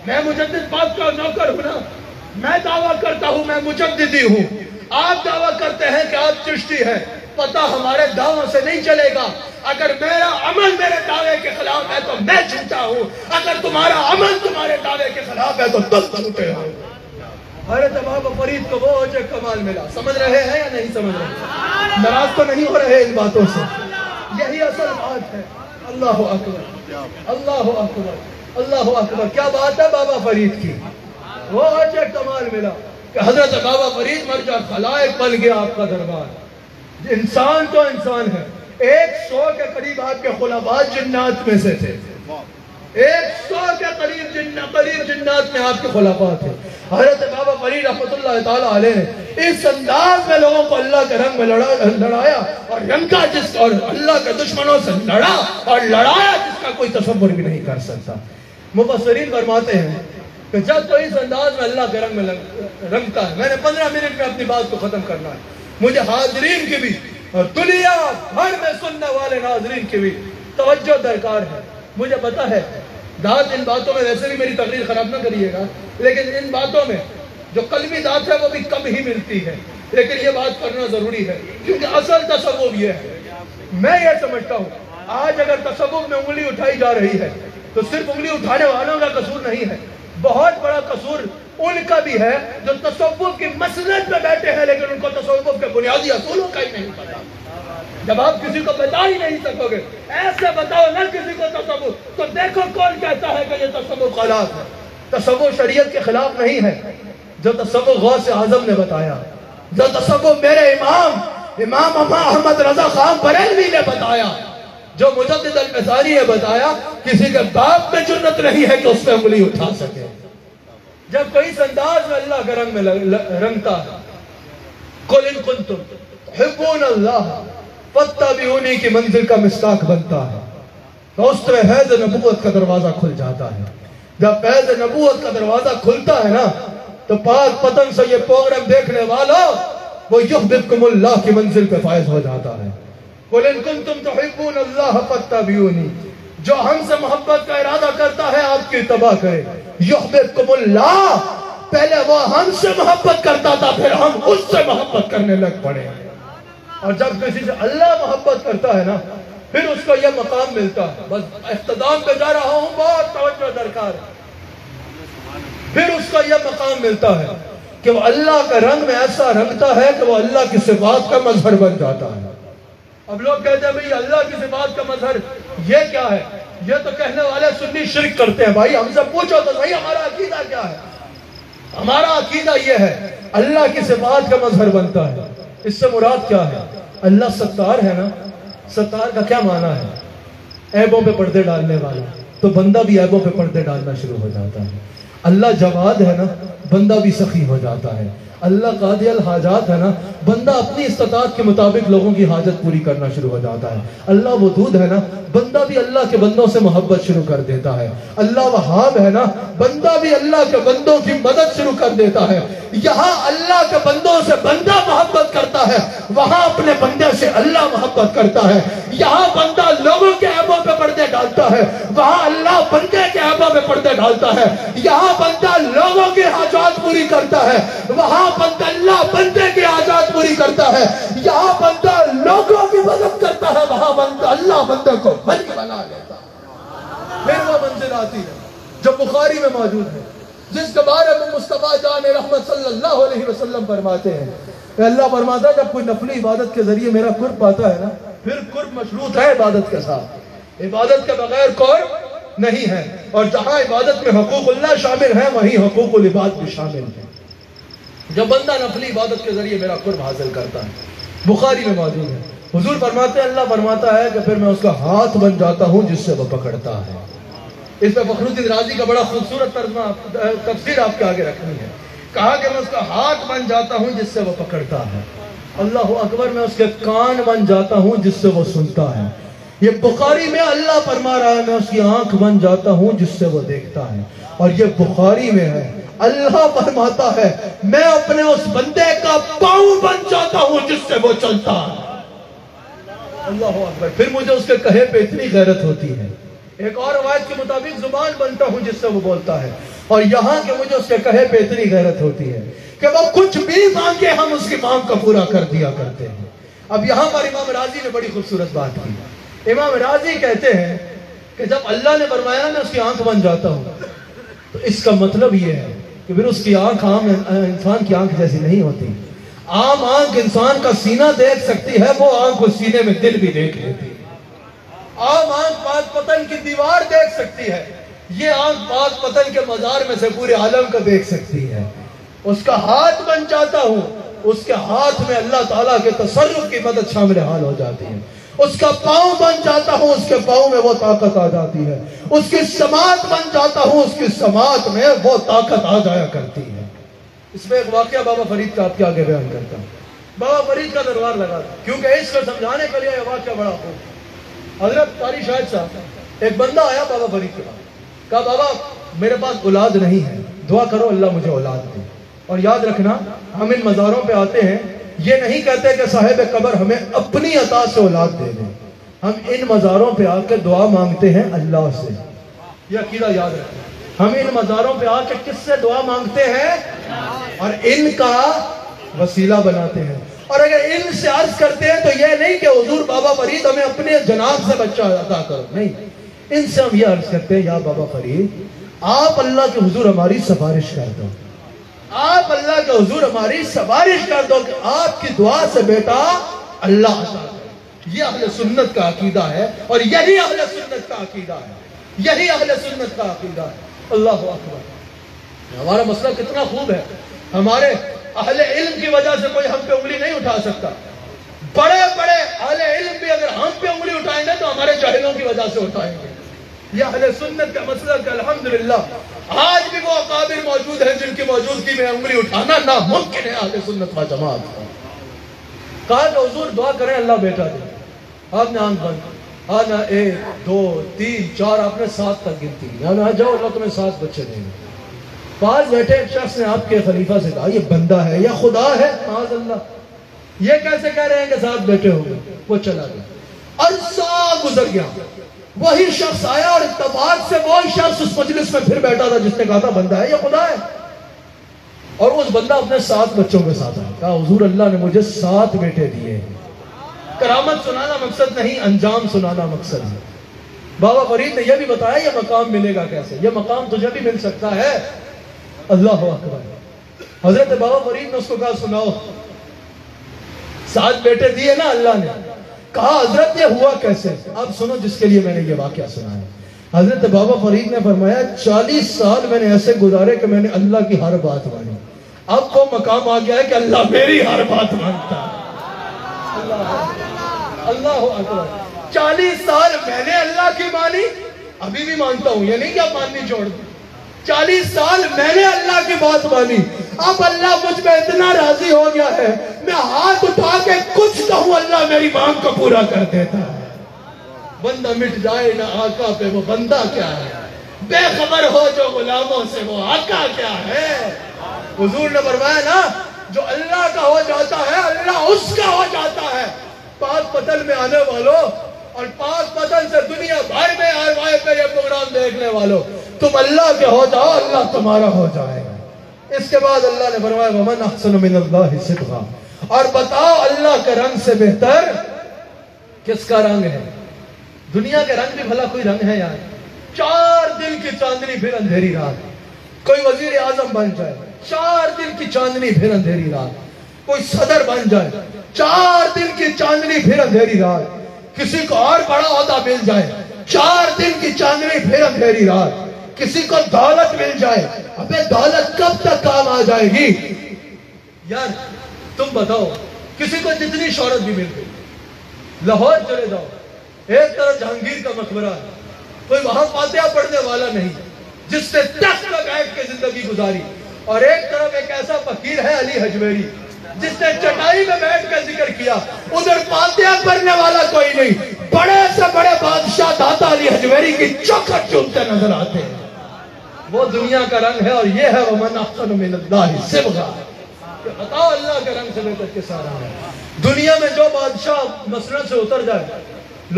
میں مجدد پاک کا نوکر ہوں نا، میں دعویٰ کرتا ہوں میں مجددی ہوں. آپ دعویٰ کرتے ہیں کہ آپ چشتی ہیں، پتہ ہمارے دعووں سے نہیں چلے گا. اگر میرا عمل میرے دعوے کے خلاف ہے تو میں جھوٹا ہوں، اگر تمہارا عمل تمہارے دعوے کے خلاف ہے تو تم جھوٹے ہو. حضرت بابا فرید کو وہ جو کمال ملا. سمجھ رہے ہیں یا نہیں سمجھ رہے؟ ناراض تو نہیں ہو رہے ان باتوں سے؟ یہی اصل بات ہے. اللہ اکبر، اللہ اکبر، اللہ اکبر. کیا بات ہے بابا فرید کی؟ وہ جو کمال ملا کہ حضرت بابا فرید مرجع خلائق بن گیا آپ کا دربار. انسان تو انسان ہے، 100 کے قریب آپ کے خلفاء جنات میں سے تھے، 100 کے قریب جنات میں آپ کے خلفاء تھے. حضرت بابا فرید رحمت اللہ تعالیٰ علیہ نے اس انداز میں لوگوں کو اللہ کے رنگ میں لڑایا اور رنگا اور اللہ کے دشمنوں سے لڑا اور لڑایا جس کا کوئی تصور بھی نہیں کر سکتا. مفسرین فرماتے ہیں کہ جب کوئی اس انداز میں اللہ کے رنگ میں رنگتا ہے، میں نے 15 منٹ میں اپنی بات کو ختم کرنا ہے، مجھے حاضرین کی بھی اور دنیا بھر میں سننے والے ناظرین کی بھی توجہ درکار ہے. مجھے پتا ہے داد ان باتوں میں ویسے بھی میری تقریر خراب نہ کریے گا، لیکن ان باتوں میں جو قلبی داد ہے وہ بھی کم ہی ملتی ہے، لیکن یہ بات کرنا ضروری ہے کیونکہ اصل تصوف یہ ہے. میں یہ سمجھتا ہوں آج اگر تصوف میں انگلی اٹھائی جا رہی ہے تو صرف انگلی اٹھانے والوں کا قصور نہیں ہے، بہت بڑا قصور ان کا بھی ہے جو تصوف کی مسند میں بیٹھے ہیں لیکن ان کو تصوف کے بنیادی اصولوں کا ہی نہیں پتا. جب آپ کسی کو بتا ہی نہیں سکو گے، ایسے بتاؤ نہ کسی کو تصوف، تو دیکھو کون کہتا ہے کہ یہ تصوف غلط ہے. تصوف شریعت کے خلاف نہیں ہے. جو تصوف غوث اعظم نے بتایا، جو تصوف میرے امام احمد رضا خان بریلوی نے بتایا، جو مجدد المثانی نے بتایا، کسی کے باپ میں جرت نہیں ہے کہ اس پہ انگلی اٹھا سکے. جب کوئی اس انداز میں اللہ کے رنگ میں رنگتا ہے، قُلْ إِن كُنتُمْ تُحِبُّونَ اللَّهَ فَاتَّبِعُونِی کی منزل کا مصداق بنتا ہے تو اس طرح فیض نبوت کا دروازہ کھل جاتا ہے. جب فیض نبوت کا دروازہ کھلتا ہے نا تو پاک پتن سے یہ پروگرام دیکھنے والوں وہ یحببکم اللہ کی منزل پہ فائز ہو جاتا ہے. قُلْ إِن كُنتُمْ تُحِبُّونَ اللَّهَ فَاتَّبِعُونِی. جو ہم سے محبت کا ارادہ کرتا ہے آپ کی اتباع کرے. یحببکم اللہ، پہلے وہ ہم سے محبت کرتا تھا پھر ہم اس سے محبت کرنے لگ پڑے. اور جب کسی سے اللہ محبت کرتا ہے نا پھر اس کو یہ مقام ملتا ہے. بس اختتام پہ جا رہا ہوں، بہت توجہ درکار ہے. پھر اس کو یہ مقام ملتا ہے کہ وہ اللہ کا رنگ میں ایسا رنگتا ہے کہ وہ اللہ کی صفات کا مظہر بن جاتا ہے. اب لوگ کہتے ہیں بھئی اللہ کی صفات کا مظہر یہ کیا ہے؟ یہ تو کہنے والے سنی شرک کرتے ہیں. بھائی ہم سے پوچھو تو صحیح ہمارا عقیدہ کیا ہے؟ ہمارا عقیدہ یہ ہے اللہ کی صفات کا مظہر بنتا ہے. اس سے مراد کیا ہے؟ اللہ ستار ہے نا. ستار کا کیا معنی ہے؟ عیبوں پہ پردے ڈالنے والا. تو بندہ بھی عیبوں پہ پردے ڈالنا شروع ہو جاتا ہے. اللہ جواد ہے نا، بندہ بھی سخی ہو جاتا ہے۔ اللہ قاضی الحاجات ہے نا، بندہ اپنی استطاعت کے مطابق لوگوں کی حاجت پوری کرنا شروع ہو جاتا ہے۔ اللہ ودود ہے نا، بندہ بھی اللہ کے بندوں سے محبت شروع کر دیتا ہے۔ اللہ وہاب ہے نا، بندہ بھی اللہ کے بندوں کی مدد شروع کر دیتا ہے۔ یہاں اللہ کے بندوں سے بندہ محبت کرتا ہے، وہاں اپنے بندے سے اللہ محبت کرتا ہے۔ یہاں بندہ لوگوں کے عیبوں پہ پردے ڈالتا ہے، وہاں اللہ بندے کے عیبوں پہ پردے ڈالتا ہے۔ یہاں بندہ لوگوں کی حاجات پوری کرتا ہے، وہاں بندہ اللہ بندے کی حاجات پوری کرتا ہے۔ یہاں بندہ لوگوں کی مدد کرتا ہے، وہاں بندہ اللہ بندے کو ولی بنا لیتا ہے۔ پھر وہ منزل آتی ہے جو بخاری میں موجود ہے، جس کے بارے میں مصطفیٰ جان رحمت صلی اللہ علیہ وسلم فرماتے ہیں کہ اللہ فرماتا ہے جب کوئی نفلی عبادت کے ذریعے میرا قرب پاتا ہے نا، پھر قرب مشروط ہے عبادت کے ساتھ، عبادت کے بغیر قرب نہیں ہے۔ اور جہاں عبادت میں حقوق اللہ شامل ہے وہیں حقوق العباد بھی شامل ہے۔ جب بندہ نفلی عبادت کے ذریعے میرا قرب حاصل کرتا ہے، بخاری میں موجود ہے، حضور فرماتے ہیں اللہ فرماتا ہے کہ پھر میں اس کا ہاتھ بن جاتا ہوں جس سے وہ پکڑتا ہے۔ اس پہ فخر الدین رازی کا بڑا خوبصورت ترجمہ تفسیر آپ کے آگے رکھنی ہے۔ کہا کہ میں اس کا ہاتھ بن جاتا ہوں جس سے وہ پکڑتا ہے۔ اللہ اکبر، میں اس کے کان بن جاتا ہوں جس سے وہ سنتا ہے۔ یہ بخاری میں اللہ فرما رہا ہے میں اس کی آنکھ بن جاتا ہوں جس سے وہ دیکھتا ہے، اور یہ بخاری میں ہے۔ اللہ فرماتا ہے میں اپنے اس بندے کا پاؤں بن جاتا ہوں جس سے وہ چلتا ہے۔ اللہ اکبر، پھر مجھے اس کے کہے پہ اتنی غیرت ہوتی ہے۔ ایک اور روایت کے مطابق زبان بنتا ہوں جس سے وہ بولتا ہے، اور یہاں کہ مجھے اس کے کہے پہ اتنی غیرت ہوتی ہے کہ وہ کچھ بھی مانگے ہم اس کی مانگ کا پورا کر دیا کرتے ہیں۔ اب یہاں پر امام راضی نے بڑی خوبصورت بات کی۔ امام راضی کہتے ہیں کہ جب اللہ نے فرمایا میں اس کی آنکھ بن جاتا ہوں، تو اس کا مطلب یہ ہے کہ پھر اس کی آنکھ عام انسان کی آنکھ جیسی نہیں ہوتی۔ عام آنکھ انسان کا سینہ دیکھ سکتی ہے، وہ آنکھ اس سینے میں دل بھی دیکھ لیتی ہے۔ عام آنکھ پاک پتن کی دیوار دیکھ سکتی ہے، یہ آنکھ پاک پتن کے مزار میں سے پورے عالم کو دیکھ سکتی ہے۔ اس کا ہاتھ بن جاتا ہوں، اس کے ہاتھ میں اللہ تعالیٰ کے تصرف کی مدد شامل حال ہو جاتی ہے۔ اس کا پاؤں بن جاتا ہوں، اس کے پاؤں میں وہ طاقت آ جاتی ہے۔ اس کی سماعت بن جاتا ہوں، اس کی سماعت میں وہ طاقت آ جایا کرتی ہے۔ اس میں ایک واقعہ بابا فرید کا آپ کے آگے بیان کرتا ہوں۔ بابا فرید کا دربار لگا تھا، کیونکہ اس کو سمجھانے کے لیے یہ واقعہ بڑا خوب۔ حضرت قاری شاہد صاحب، ایک بندہ آیا بابا فرید کے پاس، کہا بابا میرے پاس اولاد نہیں ہے، دعا کرو اللہ مجھے اولاد دے۔ اور یاد رکھنا ہم ان مزاروں پہ آتے ہیں، یہ نہیں کہتے کہ صاحب قبر ہمیں اپنی عطا سے اولاد دے دیں، ہم ان مزاروں پہ آ کے دعا مانگتے ہیں اللہ سے۔ یہ عقیدہ یاد رکھنا، ہم ان مزاروں پہ آ کے کس سے دعا مانگتے ہیں اور ان کا وسیلہ بناتے ہیں۔ اور اگر ان سے عرض کرتے ہیں تو یہ نہیں کہ حضور بابا فرید ہمیں اپنے جناب سے بچہ عطا کرو، نہیں، ان سے ہم یہ عرض کرتے ہیں یا بابا فرید آپ اللہ کے حضور ہماری سفارش کر دو، آپ اللہ کے حضور ہماری سفارش کر دو کہ آپ کی دعا سے بیٹا اللہ عطا کرے۔ یہ اہل سنت کا عقیدہ ہے، اور یہی اہل سنت کا عقیدہ ہے، یہی اہل سنت کا عقیدہ ہے۔ اللہ اکبر، ہمارا مسئلہ کتنا خوب ہے، ہمارے اہل علم کی وجہ سے کوئی ہم پہ انگلی نہیں اٹھا سکتا۔ بڑے بڑے اہل علم بھی اگر ہم پہ انگلی اٹھائیں گے تو ہمارے جاہلوں کی وجہ سے اٹھائیں گے۔ یہ اہل سنت کا مسئلہ کہ الحمدللہ آج بھی وہ اکابر موجود ہیں جن کی موجودگی میں انگلی اٹھانا ناممکن ہے اہل سنت و جماعت کا۔ کہا کہ حضور دعا کریں اللہ بیٹا دے، آپ نے آنکھ بند، آنا 1 2 3 4 آپ نے 7 تک گنتی، یعنی جاؤ اللہ تمہیں 7 بچے دیں گے۔ پاس بیٹھے ایک شخص نے آپ کے خلیفہ سے کہا یہ بندہ ہے یا خدا ہے؟ معاذ اللہ، یہ کیسے کہہ رہے ہیں کہ 7 بیٹے ہوں گے؟ وہ چلا گیا، عرصہ گزر گیا، وہی شخص آیا اور اتفاق سے وہی شخص اس مجلس میں پھر بیٹھا تھا جس نے کہا تھا بندہ ہے یا خدا ہے، اور اس بندہ اپنے 7 بچوں کے ساتھ آیا، کہا حضور اللہ نے مجھے 7 بیٹے دیے ہیں۔ کرامت سنانا مقصد نہیں، انجام سنانا مقصد ہے۔ بابا فرید نے یہ بھی بتایا یہ مقام ملے گا کیسے، یہ مقام تجھے بھی مل سکتا ہے۔ اللہ اکبر، حضرت بابا فرید نے اس کو کہا سناؤ، 7 بیٹے دیے نا اللہ نے؟ کہا حضرت یہ ہوا کیسے؟ اب سنو جس کے لیے میں نے یہ واقعہ سنا ہے۔ حضرت بابا فرید نے فرمایا 40 سال میں نے ایسے گزارے کہ میں نے اللہ کی ہر بات مانی، اب وہ مقام آ گیا ہے کہ اللہ میری ہر بات مانتا ہے۔ اللہ اکبر، 40 سال میں نے اللہ کی مانی، ابھی بھی مانتا ہوں، یہ نہیں کہ اب ماننی چھوڑ دوں، 40 سال میں نے اللہ کی بات مانی، اب اللہ مجھ پہ اتنا راضی ہو گیا ہے، میں ہاتھ اٹھا کے کچھ کہوں اللہ میری مانگ کو پورا کر دیتا ہے۔ بندہ مٹ جائے نہ آقا پہ، وہ بندہ کیا ہے؟ بے خبر ہو جو غلاموں سے، وہ آقا کیا ہے؟ حضور نے فرمایا نا، جو اللہ کا ہو جاتا ہے اللہ اس کا ہو جاتا ہے۔ پاک پتن میں آنے والوں اور پاک پتن سے دنیا بھر میں آئے پہ یہ پروگرام دیکھنے والوں، تم اللہ کے ہو جاؤ، اللہ تمہارا ہو جائے گا۔ اس کے بعد اللہ نے فرمایا وَمَنْ أَحْسَنُ مِنَ اللَّهِ صِدْقًا، اور بتاؤ اللہ کے رنگ سے بہتر کس کا رنگ ہے؟ دنیا کے رنگ بھی بھلا کوئی رنگ ہے یار؟ 4 دن کی چاندنی پھر اندھیری رات، کوئی وزیر اعظم بن جائے 4 دن کی چاندنی پھر اندھیری رات، کوئی صدر بن جائے 4 دن کی چاندنی پھر اندھیری رات، کسی کو اور بڑا عہدہ مل جائے 4 دن کی چاندنی پھر اندھیری رات، کسی کو دولت مل جائے، ابے دولت کب تک کام آ جائے گی یار؟ تم بتاؤ، کسی کو جتنی شہرت بھی مل گئی، لاہور چلے جاؤ، ایک طرف جہانگیر کا مقبرہ ہے، کوئی وہاں فاتحہ پڑھنے والا نہیں جس نے تخت پہ بیٹھ کے زندگی گزاری، اور ایک طرف ایک ایسا فقیر ہے علی حجویری جس نے چٹائی میں بیٹھ کے ذکر کیا، ادھر فاتحہ پڑھنے والا کوئی نہیں، بڑے سے بڑے بادشاہ داتا علی حجویری کی چوکھٹ چومتے نظر آتے ہیں۔ وہ دنیا کا رنگ ہے، اور یہ ہے وَمَنْ أَحْسَنُ مِنَ اللَّهِ صِبْغًا، کہ بتاؤ اللہ کے رنگ سے بہتر کس کا رنگ ہے؟ دنیا میں جو بادشاہ مسند سے اتر جائے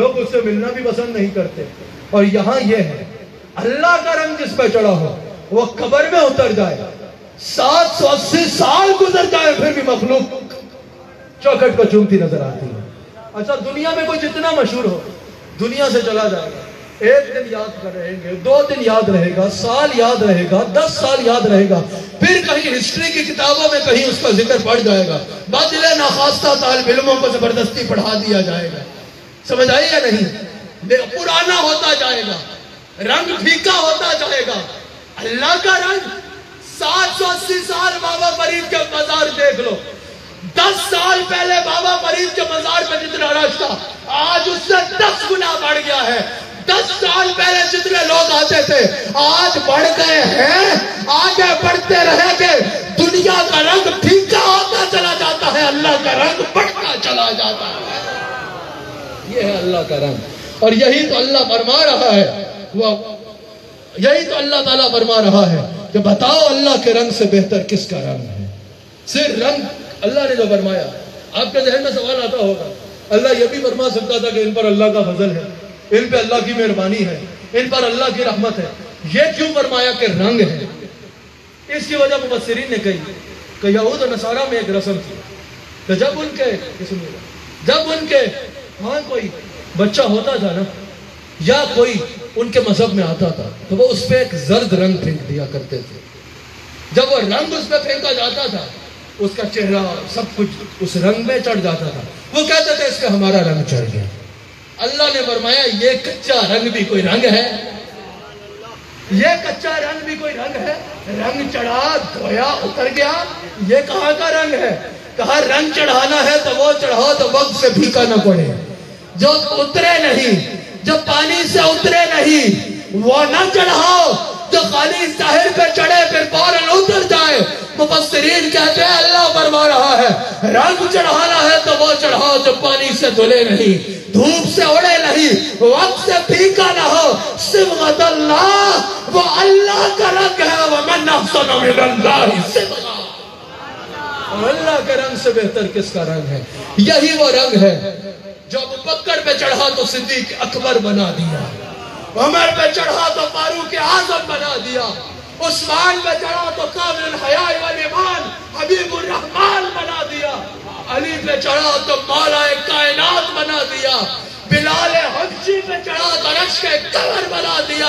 لوگ اس سے ملنا بھی پسند نہیں کرتے، اور یہاں یہ ہے اللہ کا رنگ جس پہ چڑھا ہو وہ قبر میں اتر جائے 780 سال گزر جائے پھر بھی مخلوق چوکھٹ کو چومتی نظر آتی ہے۔ اچھا دنیا میں کوئی جتنا مشہور ہو دنیا سے چلا جائے گا، 1 دن یاد کر رہیں گے، 2 دن یاد رہے گا، سال یاد رہے گا، 10 سال یاد رہے گا، پھر کہیں ہسٹری کی کتابوں میں کہیں اس کا ذکر پڑ جائے گا، بدلے ناخواستہ طالب علموں کو زبردستی پڑھا دیا جائے گا، سمجھ آئی یا نہیں؟ پرانا ہوتا جائے گا، رنگ پھیکا ہوتا جائے گا۔ اللہ کا رنگ 780 سال بابا فرید کے مزار دیکھ لو، 10 سال پہلے بابا فرید کے مزار پہ جتنا رش تھا آج اس سے 10 گنا بڑھ گیا ہے۔ 10 سال پہلے جتنے لوگ آتے تھے آج بڑھ گئے ہیں، آگے بڑھتے رہیں گے۔ دنیا کا رنگ پھیکا ہوتا چلا جاتا ہے، اللہ کا رنگ بڑھتا چلا جاتا ہے۔ یہ ہے اللہ کا رنگ، اور یہی تو اللہ فرما رہا ہے، یہی تو اللہ تعالیٰ فرما رہا ہے کہ بتاؤ اللہ کے رنگ سے بہتر کس کا رنگ ہے؟ صرف رنگ اللہ نے جو فرمایا، آپ کے ذہن میں سوال آتا ہوگا اللہ یہ بھی فرما سکتا تھا کہ ان پر اللہ کا فضل ہے، ان پہ اللہ کی مہربانی ہے، ان پر اللہ کی رحمت ہے، یہ کیوں فرمایا کہ رنگ ہے؟ اس کی وجہ مفسرین نے کہی کہ یہود و نصارہ میں ایک رسم تھی کہ جب ان کے ہاں کوئی بچہ ہوتا تھا نا، یا کوئی ان کے مذہب میں آتا تھا تو وہ اس پہ ایک زرد رنگ پھینک دیا کرتے تھے۔ جب وہ رنگ اس پہ پھینکا جاتا تھا اس کا چہرہ سب کچھ اس رنگ میں چڑھ جاتا تھا، وہ کہتے تھے اس پہ ہمارا رنگ چڑھ گیا۔ اللہ نے فرمایا یہ کچا رنگ بھی کوئی رنگ ہے؟ یہ کچا رنگ بھی کوئی رنگ ہے؟ رنگ چڑھا دھویا اتر گیا، یہ کہاں کا رنگ ہے؟ کہا رنگ چڑھانا ہے تو وہ چڑھاؤ تو وقت سے پھیکا نہ پڑے، جو اترے نہیں، جو پانی سے اترے نہیں وہ نہ چڑھاؤ، جو خالی ظاہر پہ چڑھے پھر فوراً اتر جائے۔ مفسرین کہتے ہیں اللہ فرما رہا ہے رنگ چڑھانا ہے تو وہ چڑھاؤ جو پانی سے دھلے نہیں، دھوپ سے اڑے نہیں، وقت سے پھیکا نہ ہو۔ صبغۃ اللہ، وہ اللہ کا رنگ ہے، وَمَنْ أَحْسَنُ مِنَ اللَّهِ صِبْغًا، اور اللہ کے رنگ سے بہتر کس کا رنگ ہے؟ یہی وہ رنگ ہے جو ابو بکر پہ چڑھا تو صدیق اکبر بنا دیا، عمر پہ چڑھا تو فاروق اعظم بنا دیا، عثمان پہ چڑھا تو کامل الحیاء والایمان حبیب الرحمن بنا دیا، علی پہ چڑھا تو مولا کائنات بنا دیا، بلال حبشی پہ چڑھا تو رشک قمر بنا دیا،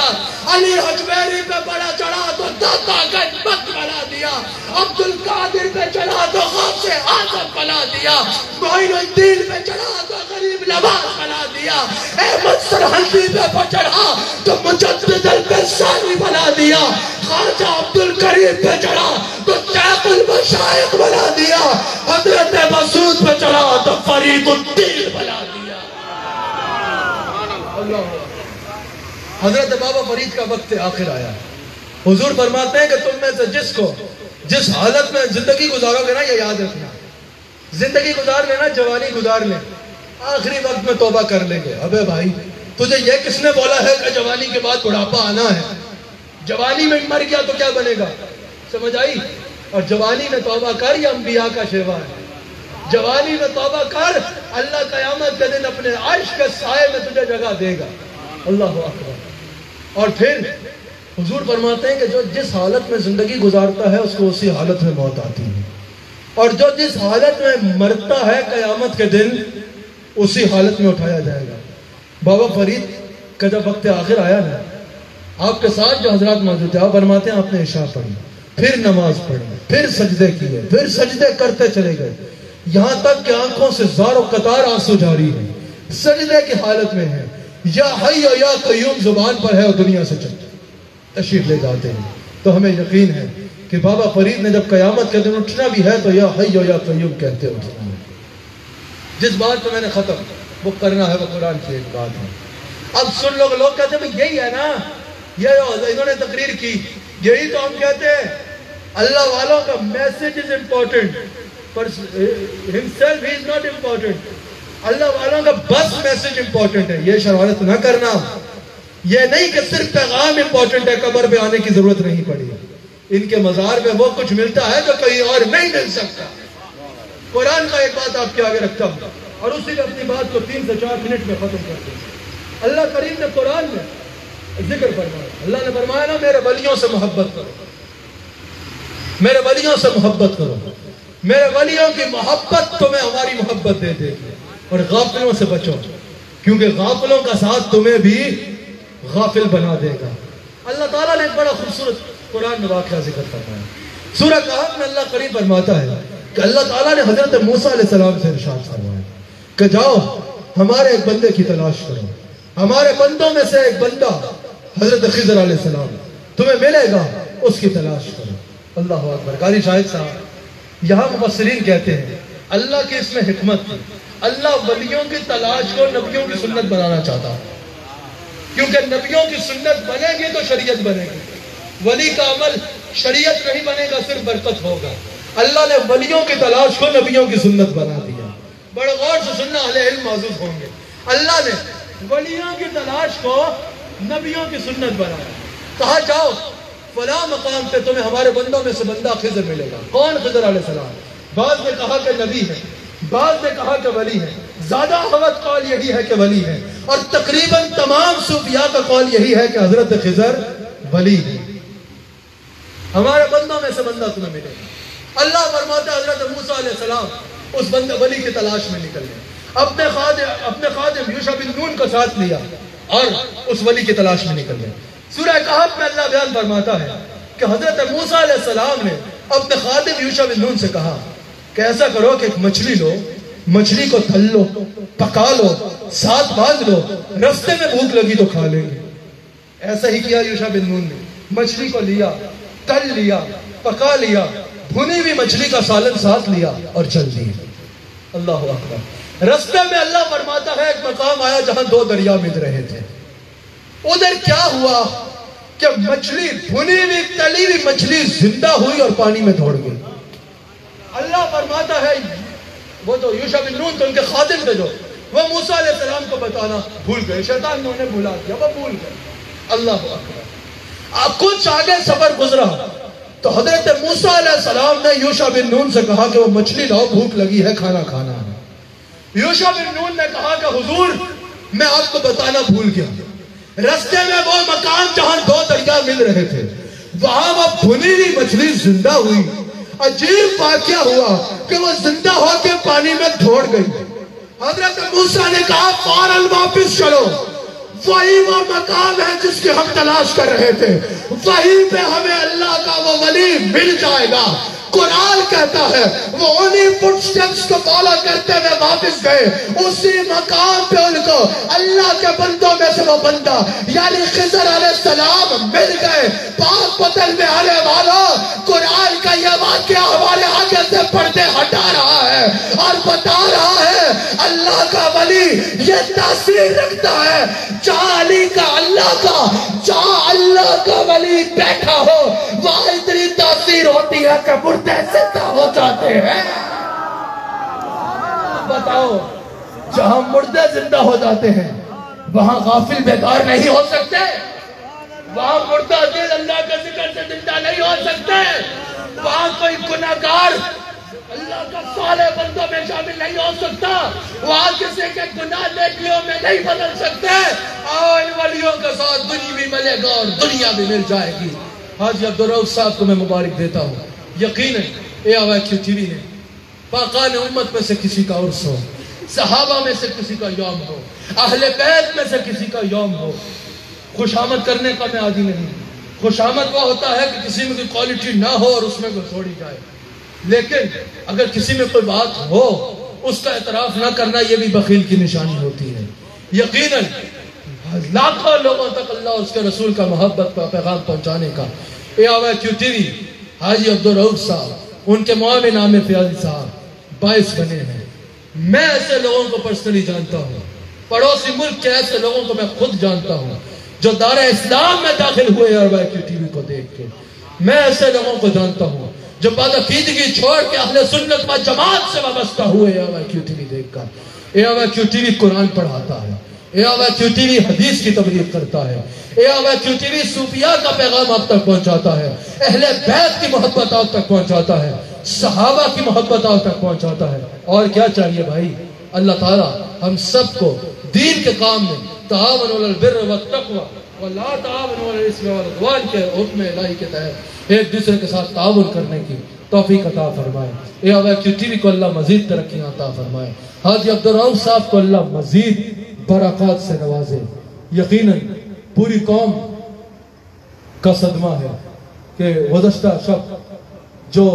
علی حجویری پہ بڑا چڑھا تو داتا گنبد بنا دیا، عبدالقادر پہ چڑھا تو غوث اعظم بنا دیا، معین الدین پہ چڑھا تو غریب نواز بنا دیا، احمد سرحندی پہ چڑھا تو مجدد البرسانی بنا دیا، خواجہ عبدالکریم پہ چڑھا تو شیخ المشائخ بنا دیا، حضرت مسعود پہ چڑھا تو فرید الدین بنا دیا۔ حضرت بابا فرید کا وقت آخر آیا، حضور فرماتے ہیں کہ تم میں سے جس حالت میں زندگی گزارو گے نا، یہ یاد رکھنا، زندگی گزار لینا، جوانی گزار لیں، آخری وقت میں توبہ کر لیں گے. ابے بھائی تجھے یہ کس نے بولا ہے کہ جوانی کے بعد بڑھاپا آنا ہے؟ جوانی میں مر گیا تو کیا بنے گا؟ سمجھ آئی؟ اور جوانی میں توبہ کر، یہ انبیاء کا شیوا ہے. جوانی میں توبہ کر، اللہ قیامت کے دن اپنے عرش کے سائے میں تجھے جگہ دے گا. اللہ اکبر. اور پھر حضور فرماتے ہیں کہ جو جس حالت میں زندگی گزارتا ہے اس کو اسی حالت میں موت آتی ہے، اور جو جس حالت میں مرتا ہے قیامت کے دن اسی حالت میں اٹھایا جائے گا. بابا فرید کا جب وقت آخر آیا نا، آپ کے ساتھ جو حضرات موجود تھے، آپ فرماتے ہیں آپ نے عشاء پڑھی، پھر نماز پڑھی، پھر سجدے کیے، پھر سجدے کرتے چلے گئے، یہاں تک کہ آنکھوں سے زار و قطار آنسو جاری ہے، سجدے کی حالت میں ہے. یا حی یا قیوم زبان پر ہے اور دنیا سے تشریف لے جاتے ہیں. تو ہمیں یقین ہے کہ بابا فرید نے جب قیامت کے دن اٹھنا بھی ہے تو یا حی یا قیوم کہتے اٹھنا ہے. جس بات پہ میں نے ختم وہ کرنا ہے وہ قرآن کی ایک بات ہے. اب سن لوگ کہتے ہیں یہی ہے نا، یہ انہوں نے تقریر کی، یہی تو ہم کہتے ہیں. اللہ والوں کا message is important, per himself he is not important. اللہ والوں کا بس میسج امپورٹنٹ ہے. یہ شرارت نہ کرنا، یہ نہیں کہ صرف پیغام امپورٹنٹ ہے، قبر پہ آنے کی ضرورت نہیں پڑی. ان کے مزار میں وہ کچھ ملتا ہے جو کہیں اور نہیں مل سکتا. قرآن کا ایک بات آپ کے آگے رکھتا ہوں اور اسی میں اپنی بات کو 3 سے 4 منٹ میں ختم کر دیں. اللہ کریم نے قرآن میں ذکر فرمایا، اللہ نے فرمایا نا میرے ولیوں سے محبت کرو، میرے ولیوں سے محبت کرو، میرے ولیوں کی محبت تمہیں ہماری محبت دے دے گی. اور غافلوں سے بچو کیونکہ غافلوں کا ساتھ تمہیں بھی غافل بنا دے گا. اللہ تعالیٰ نے ایک بڑا خوبصورت قرآن میں واقعہ ذکر فرمایا. سورہ کہف میں اللہ قریب فرماتا ہے کہ اللہ تعالیٰ نے حضرت موسیٰ علیہ السلام سے ارشاد فرمایا کہ جاؤ ہمارے ایک بندے کی تلاش کرو، ہمارے بندوں میں سے ایک بندہ حضرت خضر علیہ السلام تمہیں ملے گا، اس کی تلاش کرو. اللہ اکبر. قاری شاہد صاحب یہاں مفسرین کہتے ہیں اللہ کی اس میں حکمت تھی. اللہ ولیوں کی تلاش کو نبیوں کی سنت بنانا چاہتا ہے، کیونکہ نبیوں کی سنت بنے گی تو شریعت بنے گی. ولی کا عمل شریعت نہیں بنے گا، صرف برکت ہوگا. اللہ نے ولیوں کی تلاش کو نبیوں کی سنت بنا دیا. بڑے غور سے سننا، اہل علم معزز ہوں گے. اللہ نے ولیوں کی تلاش کو نبیوں کی سنت بنایا. کہا جاؤ فلاں مقام پہ تمہیں ہمارے بندوں میں سے بندہ خضر ملے گا. کون خضر علیہ السلام؟ بعض نے کہا کہ نبی ہے، بعض نے کہا کہ ولی ہے. زیادہ حوت قول یہی ہے کہ ولی ہے، اور تقریباً تمام صوفیاء کا قول یہی ہے کہ حضرت خضر ولی ہے. ہمارے بندوں میں سے بندہ تمہیں ملے گا. اللہ فرماتا ہے حضرت موسیٰ علیہ السلام اس بندہ ولی کی تلاش میں نکل گئے. اپنے خادم یوشع بن نون کو ساتھ لیا اور اس ولی کی تلاش میں نکل گئے. سورہ کہف میں اللہ بیان فرماتا ہے کہ حضرت موسیٰ علیہ السلام نے اپنے خادم یوشع بن نون سے کہا کہ ایسا کرو کہ ایک مچھلی لو، مچھلی کو تل لو، پکا لو، ساتھ باندھ لو، رستے میں بھوک لگی تو کھا لیں گے. ایسا ہی کیا یوشع بن نون نے. مچھلی کو لیا، تل لیا، پکا لیا، بھنی ہوئی مچھلی کا سالن ساتھ لیا اور چل دیے. اللہ اکبر. رستے میں اللہ فرماتا ہے ایک مقام آیا جہاں 2 دریا مل رہے تھے. ادھر کیا ہوا کہ مچھلی، بھنی ہوئی تلی ہوئی مچھلی زندہ ہوئی اور پانی میں دوڑ گئی. اللہ فرماتا ہے وہ تو یوشع بن نون تو ان کے خادم تھے، جو وہ موسیٰ علیہ السلام کو بتانا بھول گئے. شیطان نے انہیں بھلا دیا، وہ بھول گئے. اللہ اکبر. کچھ آگے سفر گزرا تو حضرت موسیٰ علیہ السلام نے یوشع بن نون سے کہا کہ وہ مچھلی لاؤ، بھوک لگی ہے، کھانا کھانا ہے. یوشع بن نون نے کہا کہ حضور میں آپ کو بتانا بھول گیا. رستے میں وہ مقام جہاں 2 دریا مل رہے تھے وہاں وہ بھنی ہوئی مچھلی زندہ ہوئی. عجیب واقعہ ہوا کہ وہ زندہ ہو کے پانی میں دوڑ گئی. حضرت موسیٰ نے کہا فوراً واپس چلو، وہی وہ مقام ہے جس کی ہم تلاش کر رہے تھے، وہیں پہ ہمیں اللہ کا وہ ولی مل جائے گا. قرآن کہتا ہے وہ انہی فٹ سٹیپس کو فالو کرتے ہوئے واپس گئے، اسی مقام پہ ان کو اللہ کے بندوں میں سے وہ بندہ یعنی خضر علیہ السلام مل گئے۔ پاک پتن میں آنے والا قرآن کا یہ واقعہ ہمارے آگے سے پردے ہٹا رہا ہے اور بتا رہا ہے اللہ کا ولی یہ تاثیر رکھتا ہے جہاں علی کا اللہ کا ولی بیٹھا ہو وہاں اتنی تاثیر ہوتی ہے کہ مردے زندہ ہو جاتے ہیں۔ بتاؤ جہاں مردے زندہ ہو جاتے ہیں وہاں غافل بیدار نہیں ہو سکتے، وہاں مردہ دل اللہ کے ذکر سے زندہ نہیں ہو سکتے، وہاں کوئی گناہگار اللہ کا صالح بندوں میں شامل نہیں ہو سکتا، وہاں کسی کے گناہ نیکیوں میں نہیں بدل سکتے۔ آؤ ان ولیوں کے ساتھ دنیا بھی ملے گا اور دنیا بھی مل جائے گی۔ حاجی عبدالرؤف صاحب کو میں مبارک دیتا ہوں، یقیناً اے آواز کیو ٹی وی نے پاکان امت میں سے کسی کا عرس ہو، صحابہ میں سے کسی کا یوم ہو، اہل بیت میں سے کسی کا یوم ہو، خوش آمد کرنے کا میں عادی نہیں۔ خوش آمد وہ ہوتا ہے کہ کسی میں کوئی کوالٹی نہ ہو اور اس میں کوئی چھوڑی جائے، لیکن اگر کسی میں کوئی بات ہو اس کا اعتراف نہ کرنا یہ بھی بخیل کی نشانی ہوتی ہے۔ یقیناً لاکھوں لوگوں تک اللہ اور اس کے رسول کا محبت کا پیغام پہنچانے کا اے آواز کیو ٹی وی حاجی عبدالرؤف صاحب ان کے معاون عامر فیاضی صاحب باعث بنے ہیں۔ میں ایسے لوگوں کو پرسنلی جانتا ہوں، پڑوسی ملک کے ایسے لوگوں کو میں خود جانتا ہوں جو دار اسلام میں داخل ہوئے آواز کیو ٹی وی کو دیکھ کے۔ میں ایسے لوگوں کو جانتا ہوں جو بعقیدگی چھوڑ کے اہل سنت و جماعت سے وابستہ ہوئے آواز کیو ٹی وی دیکھ کر۔ اے آواز کیو ٹی وی قرآن پڑھاتا ہے، اے آواز کیو ٹی وی حدیث کی تبلیغ کرتا ہے، اے آواز کیو ٹی وی صوفیاء کا پیغام آپ تک پہنچاتا ہے، اہل بیت کی محبت آپ تک پہنچاتا ہے، صحابہ کی محبت آپ تک پہنچاتا ہے۔ اور کیا چاہیے بھائی؟ اللہ تعالیٰ ہم سب کو دین کے کام میں تعاونوا علی البر والتقوی ولا تعاونوا علی الاثم والعدوان کے حکم الہی کے تحت ایک دوسرے کے ساتھ تعاون کرنے کی توفیق عطا فرمائے۔ اے آواز کیو ٹی وی کو اللہ مزید ترقیاں عطا فرمائے۔ حاجی عبدالرؤف صاحب کو اللہ مزید برکات سے نوازے۔ یقیناً پوری قوم کا صدمہ ہے کہ گزشتہ شب جو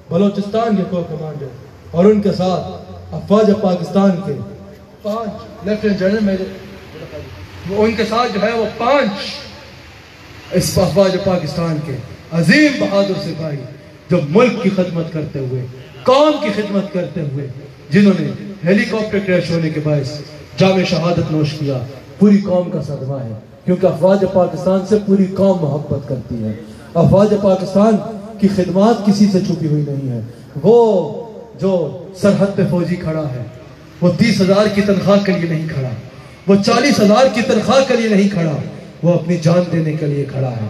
بلوچستان کے کو کمانڈر اور ان کے ساتھ افواج پاکستان کے 5 لیفٹیننٹ جنرل ان کے ساتھ جو ہے وہ 5 اس افواج پاکستان کے عظیم بہادر سپاہی جو ملک کی خدمت کرتے ہوئے قوم کی خدمت کرتے ہوئے جنہوں نے ہیلی کاپٹر کریش ہونے کے باعث جام شہادت نوش کیا، پوری قوم کا صدمہ ہے کیونکہ افواج پاکستان سے پوری قوم محبت کرتی ہے۔ افواج پاکستان کی خدمات کسی سے چھپی ہوئی نہیں ہے۔ وہ جو سرحد پہ فوجی کھڑا ہے وہ 30,000 کی تنخواہ کے لیے نہیں کھڑا، وہ 40,000 کی تنخواہ کے لیے نہیں کھڑا، وہ اپنی جان دینے کے لیے کھڑا ہے۔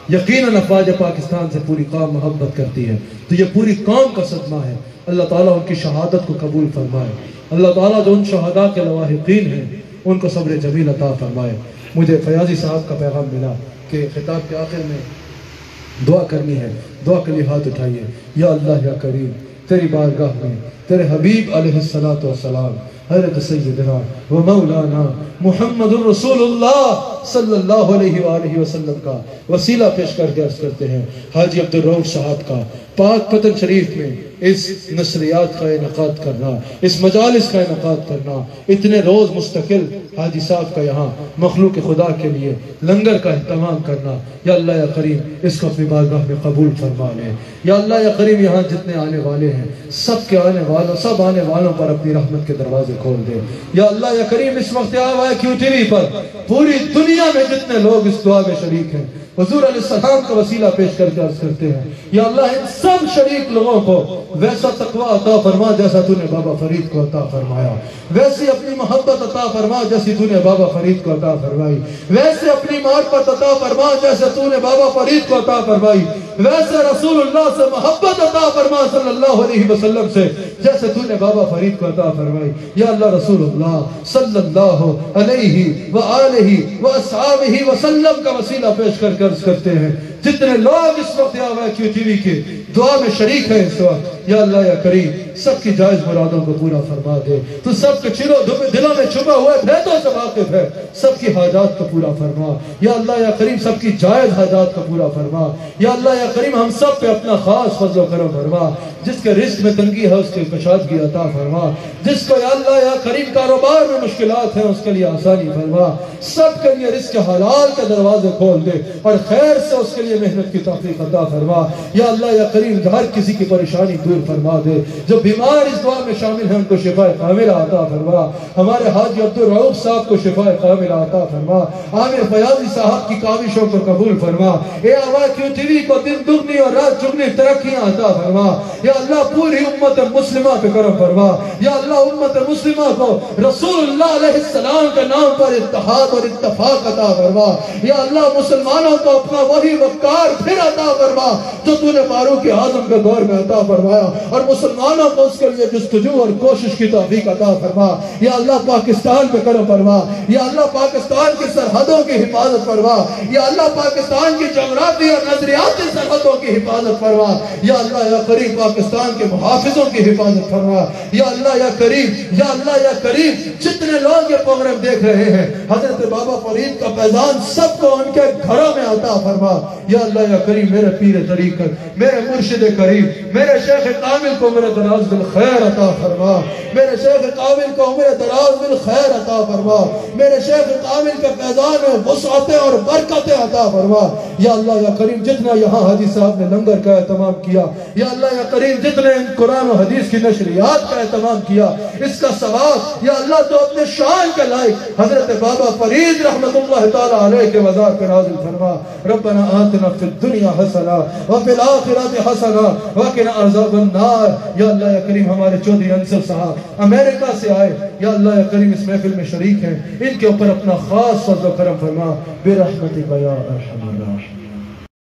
یقیناً افواج پاکستان سے پوری قوم محبت کرتی ہے، تو یہ پوری قوم کا صدمہ ہے۔ اللہ تعالیٰ ان کی شہادت کو قبول فرمائے۔ اللہ تعالیٰ جو ان شہداء کے لواحقین ہیں ان کو صبر جمیل عطا فرمائے۔ مجھے فیاضی صاحب کا پیغام ملا کہ خطاب کے آخر میں دعا کرنی ہے، دعا کے لیے ہاتھ اٹھائیے۔ یا اللہ یا کریم، تیری بارگاہ میں تیرے حبیب علیہ السلام حضرت سیدنا و مولانا محمد الرسول اللہ صلی اللہ علیہ وآلہ وسلم کا وسیلہ پیش کر کے عرض کرتے ہیں حاجی عبدالرؤف صاحب کا پاک پتن شریف میں اس نشریات کا انعقاد کرنا، اس مجالس کا انعقاد کرنا، اتنے روز مستقل حاجی صاحب کا یہاں مخلوق خدا کے لیے لنگر کا اہتمام کرنا، یا اللہ یا کریم اس کو اپنی بارگاہ میں قبول فرما لے۔ یا اللہ یا کریم یہاں جتنے آنے والے ہیں سب کے آنے والوں پر اپنی رحمت کے دروازے کھول دے۔ یا اللہ یا کریم اس وقت آواز کیو ٹی وی پر پوری دنیا میں جتنے لوگ اس دعا میں شریک ہیں حضور علیہ السلام کا وسیلہ پیش کر کے عرض کرتے ہیں یا اللہ ان سب شریک لوگوں کو ویسا تقوی عطا فرما جیسا تو نے بابا فرید کو عطا فرمایا، ویسی اپنی محبت عطا فرما جیسی تو نے بابا فرید کو عطا فرمائی، ویسے اپنی معرفت عطا فرما جیسے تو نے بابا فرید کو عطا فرمائی، ویسے رسول اللہ سے محبت عطا فرما صلی اللہ علیہ وسلم سے جیسے تو نے بابا فرید کو عطا فرمائی۔ یا اللہ رسول اللہ صلی اللہ علیہ وآلہ وآصحابہ وسلم کا وسیلہ پیش کر کے عرض کرتے ہیں جتنے لوگ اس وقت آواز کیو ٹی وی کے دعا میں شریک ہیں اس وقت، یا اللہ یا کریم سب کی جائز مرادوں کو پورا فرما دے. تو سب کے دلوں میں چھپا ہوا بھیدوں سے واقف ہے. سب کی حاجات کو پورا فرما یا اللہ یا کریم. سب کی جائز حاجات کو پورا فرما یا اللہ یا کریم. ہم سب پہ اپنا خاص فضل و کرم فرما. جس کے رزق میں تنگی ہے اس کے کشادگی عطا فرما. جس کو یا اللہ یا کریم کاروبار میں مشکلات ہیں اس کے لیے آسانی فرما. سب کے لیے رزق حلال کے دروازے کھول دے اور خیر سے اس کے لیے محنت کی توفیق عطا فرما. یا اللہ یا کریم ہر کسی کی پریشانی دور فرما دے. جو بیمار اس دعا میں شامل ہیں ان کو شفا کاملہ عطا فرما. ہمارے حاجی عبدالرؤوف صاحب کو شفا کاملہ عطا فرما. عامر فیاضی صاحب کی کاوشوں کو قبول فرما. اے آوا کیو ٹی وی کو دن دگنی اور رات چگنی ترقیاں عطا فرما. یا اللہ پوری امت مسلمہ پہ کرم فرما. یا اللہ امت مسلمہ کو رسول اللہ علیہ السلام کے نام پر اتحاد اور اتفاق عطا فرما. یا اللہ مسلمانوں کو اپنا وہی وقار پھر عطا فرما جو تو نے فاروق اعظم کے دور میں عطا فرمایا اور مسلمانوں کو اس کے لیے جستجو اور کوشش کی توفیق عطا فرما. یا اللہ پاکستان پہ کرم فرما. یا اللہ پاکستان کی سرحدوں کی حفاظت فرما. یا اللہ پاکستان کی جغرافی اور نظریاتی سرحدوں کی حفاظت فرما. یا اللہ یا کریم پاکستان کے محافظوں کی حفاظت فرما. یا اللہ یا کریم. یا اللہ یا کریم جتنے لوگ یہ پروگرام دیکھ رہے ہیں حضرت بابا فرید کا فیضان سب کو ان کے گھروں میں عطا فرما. یا اللہ یا کریم میرے پیر طریقت میرے مرشد کریم میرے شیخ کامل کو عمر دراز بالخیر عطا فرما. میرے شیخ کامل کو عمر دراز بالخیر عطا فرما. میرے شیخ کامل کے فیضان میں وسعتیں اور برکتیں عطا فرما. یا اللہ یا کریم جتنا یہاں حاجی صاحب نے لنگر کا اہتمام کیا یا اللہ یا کریم جتنے قرآن و حدیث کی نشریات کا اہتمام کیا اس کا ثواب یا اللہ تو اپنے شان کے لائق حضرت بابا فرید رحمت اللہ تعالی علیہ کے مزار پر نازل فرما. ربنا آتنا فی الدنیا حسنہ وفی الآخرۃ حسنہ وقنا عذاب النار. یا اللہ یا کریم ہمارے چودھری انصر صاحب امریکہ سے آئے یا اللہ یا کریم اس محفل میں شریک ہیں ان کے اوپر اپنا خاص فضل و کرم فرما برحمتک یا ارحم الراحمین.